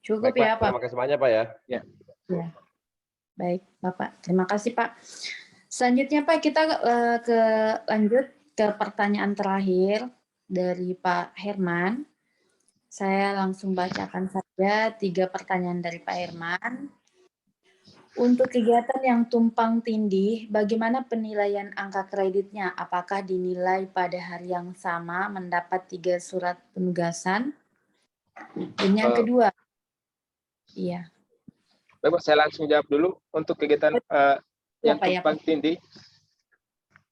Cukup Baik, ya Pak. Terima kasih banyak Pak ya. Ya. Baik Bapak, terima kasih Pak. Selanjutnya Pak, kita lanjut ke pertanyaan terakhir dari Pak Herman. Saya langsung bacakan saja 3 pertanyaan dari Pak Herman. Untuk kegiatan yang tumpang tindih, bagaimana penilaian angka kreditnya? Apakah dinilai pada hari yang sama mendapat 3 surat penugasan? Dan yang kedua, iya. Baik, saya langsung jawab dulu untuk kegiatan yang tumpang tindih.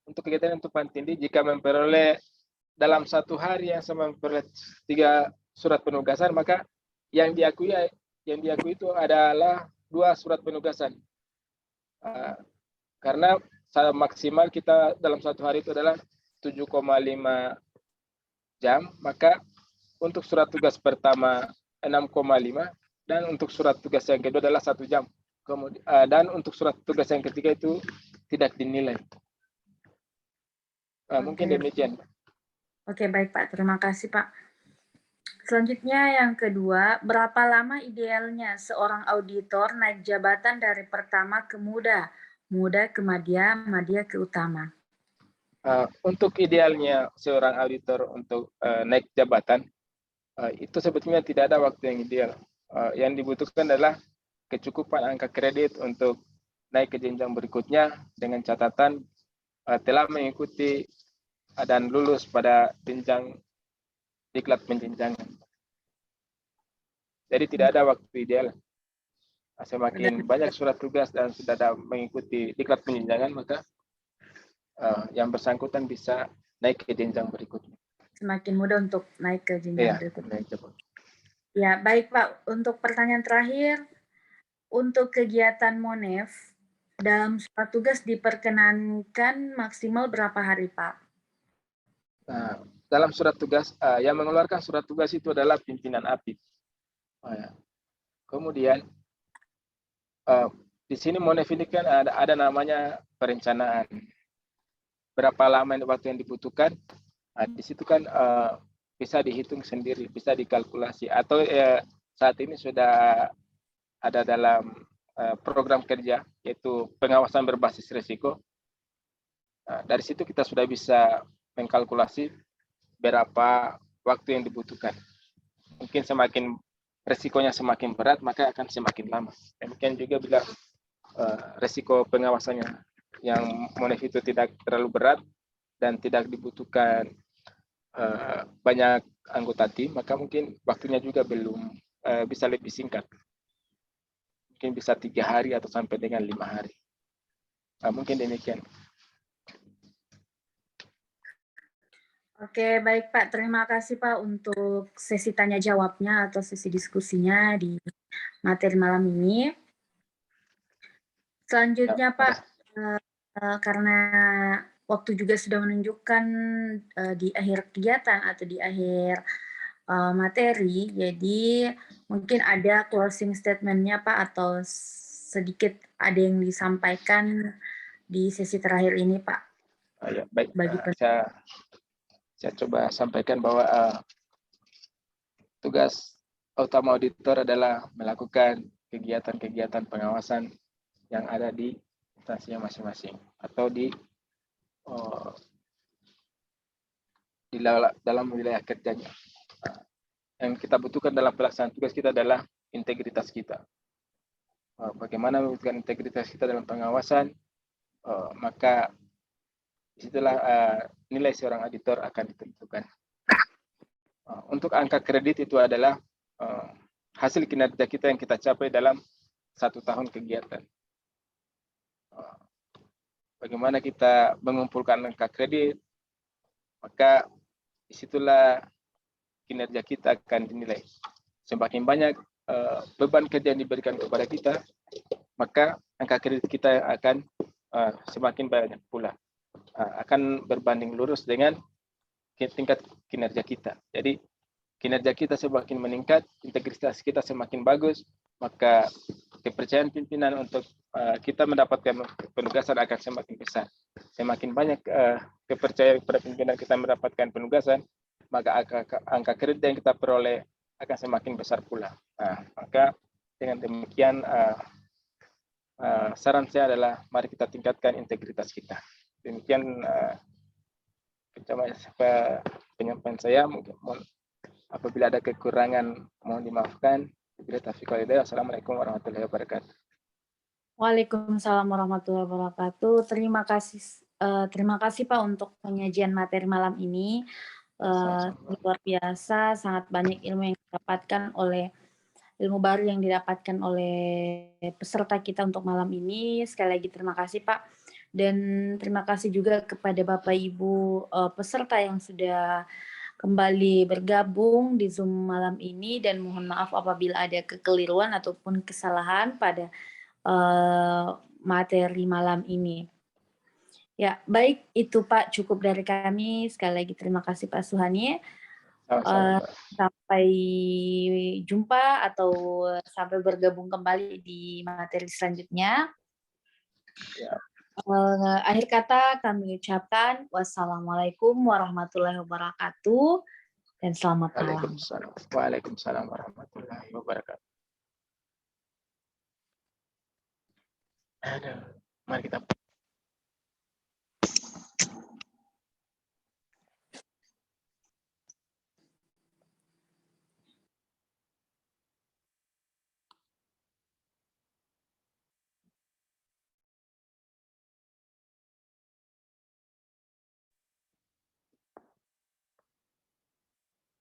Untuk kegiatan yang tumpang tindih, jika memperoleh dalam 1 hari yang sama memperoleh 3 surat penugasan, maka yang diakui itu adalah 2 surat penugasan. Karena maksimal kita dalam 1 hari itu adalah 7,5 jam, maka untuk surat tugas pertama 6,5, dan untuk surat tugas yang kedua adalah 1 jam. Kemudian, dan untuk surat tugas yang ketiga itu tidak dinilai. Mungkin demikian. Oke, baik Pak. Terima kasih Pak. Selanjutnya yang kedua, berapa lama idealnya seorang auditor naik jabatan dari pertama ke muda ke madya, madya ke utama? Untuk idealnya seorang auditor untuk naik jabatan, itu sebetulnya tidak ada waktu yang ideal. Yang dibutuhkan adalah kecukupan angka kredit untuk naik ke jenjang berikutnya dengan catatan telah mengikuti dan lulus pada jenjang diklat penjenjangan. Jadi tidak ada waktu ideal. Semakin banyak surat tugas dan sudah ada mengikuti diklat penjenjangan, maka yang bersangkutan bisa naik ke jenjang berikutnya. Semakin mudah untuk naik ke jenjang berikutnya. Naik Ya, baik Pak. Untuk pertanyaan terakhir, untuk kegiatan MONEF, dalam surat tugas diperkenankan maksimal berapa hari Pak? Dalam surat tugas, yang mengeluarkan surat tugas itu adalah pimpinan APIP. Kemudian di sini MONEF ini kan ada namanya perencanaan. Berapa lama waktu yang dibutuhkan? Di situ kan bisa dihitung sendiri, bisa dikalkulasi. Atau saat ini sudah ada dalam program kerja, yaitu pengawasan berbasis risiko. Dari situ kita sudah bisa mengkalkulasi berapa waktu yang dibutuhkan. Mungkin semakin resikonya semakin berat, maka akan semakin lama. Demikian juga bila resiko pengawasannya yang MONEF itu tidak terlalu berat dan tidak dibutuhkan banyak anggota tim, maka mungkin waktunya juga belum bisa lebih singkat. Mungkin bisa 3 hari atau sampai dengan 5 hari. Mungkin demikian. Oke, baik Pak. Terima kasih Pak untuk sesi tanya jawabnya atau sesi diskusinya di materi malam ini. Selanjutnya Pak, karena waktu juga sudah menunjukkan di akhir kegiatan atau di akhir materi, jadi mungkin ada closing statement-nya Pak, atau sedikit ada yang disampaikan di sesi terakhir ini Pak. Ya, baik. Saya coba sampaikan bahwa tugas utama auditor adalah melakukan kegiatan-kegiatan pengawasan yang ada di instansinya masing-masing atau di dalam wilayah kerjanya. Yang kita butuhkan dalam pelaksanaan tugas kita adalah integritas kita. Bagaimana mewujudkan integritas kita dalam pengawasan, maka disitulah nilai seorang auditor akan ditentukan. Untuk angka kredit itu adalah hasil kinerja kita yang kita capai dalam 1 tahun kegiatan. Bagaimana kita mengumpulkan angka kredit, maka disitulah kinerja kita akan dinilai. Semakin banyak beban kerja yang diberikan kepada kita, maka angka kredit kita akan semakin banyak pula. Akan berbanding lurus dengan tingkat kinerja kita. Jadi kinerja kita semakin meningkat, integritas kita semakin bagus, maka kepercayaan pimpinan untuk kita mendapatkan penugasan akan semakin besar. Semakin banyak kepercayaan kepada pimpinan kita mendapatkan penugasan, maka angka kredit yang kita peroleh akan semakin besar pula. Maka dengan demikian saran saya adalah mari kita tingkatkan integritas kita. Demikian penyampaian saya. Mungkin apabila ada kekurangan mohon dimaafkan. Assalamualaikum warahmatullahi wabarakatuh. Waalaikumsalam warahmatullahi wabarakatuh. Terima kasih Pak untuk penyajian materi malam ini. Luar biasa, sangat banyak ilmu yang didapatkan ilmu baru yang didapatkan oleh peserta kita untuk malam ini. Sekali lagi terima kasih Pak. Dan terima kasih juga kepada Bapak Ibu peserta yang sudah kembali bergabung di Zoom malam ini, dan mohon maaf apabila ada kekeliruan ataupun kesalahan pada materi malam ini. Ya, baik itu Pak, cukup dari kami. Sekali lagi terima kasih Pak Suhani. Sampai jumpa atau sampai bergabung kembali di materi selanjutnya. Ya. Akhir kata kami ucapkan wassalamualaikum warahmatullahi wabarakatuh dan selamat malam. Waalaikumsalam warahmatullahi wabarakatuh. Mari kita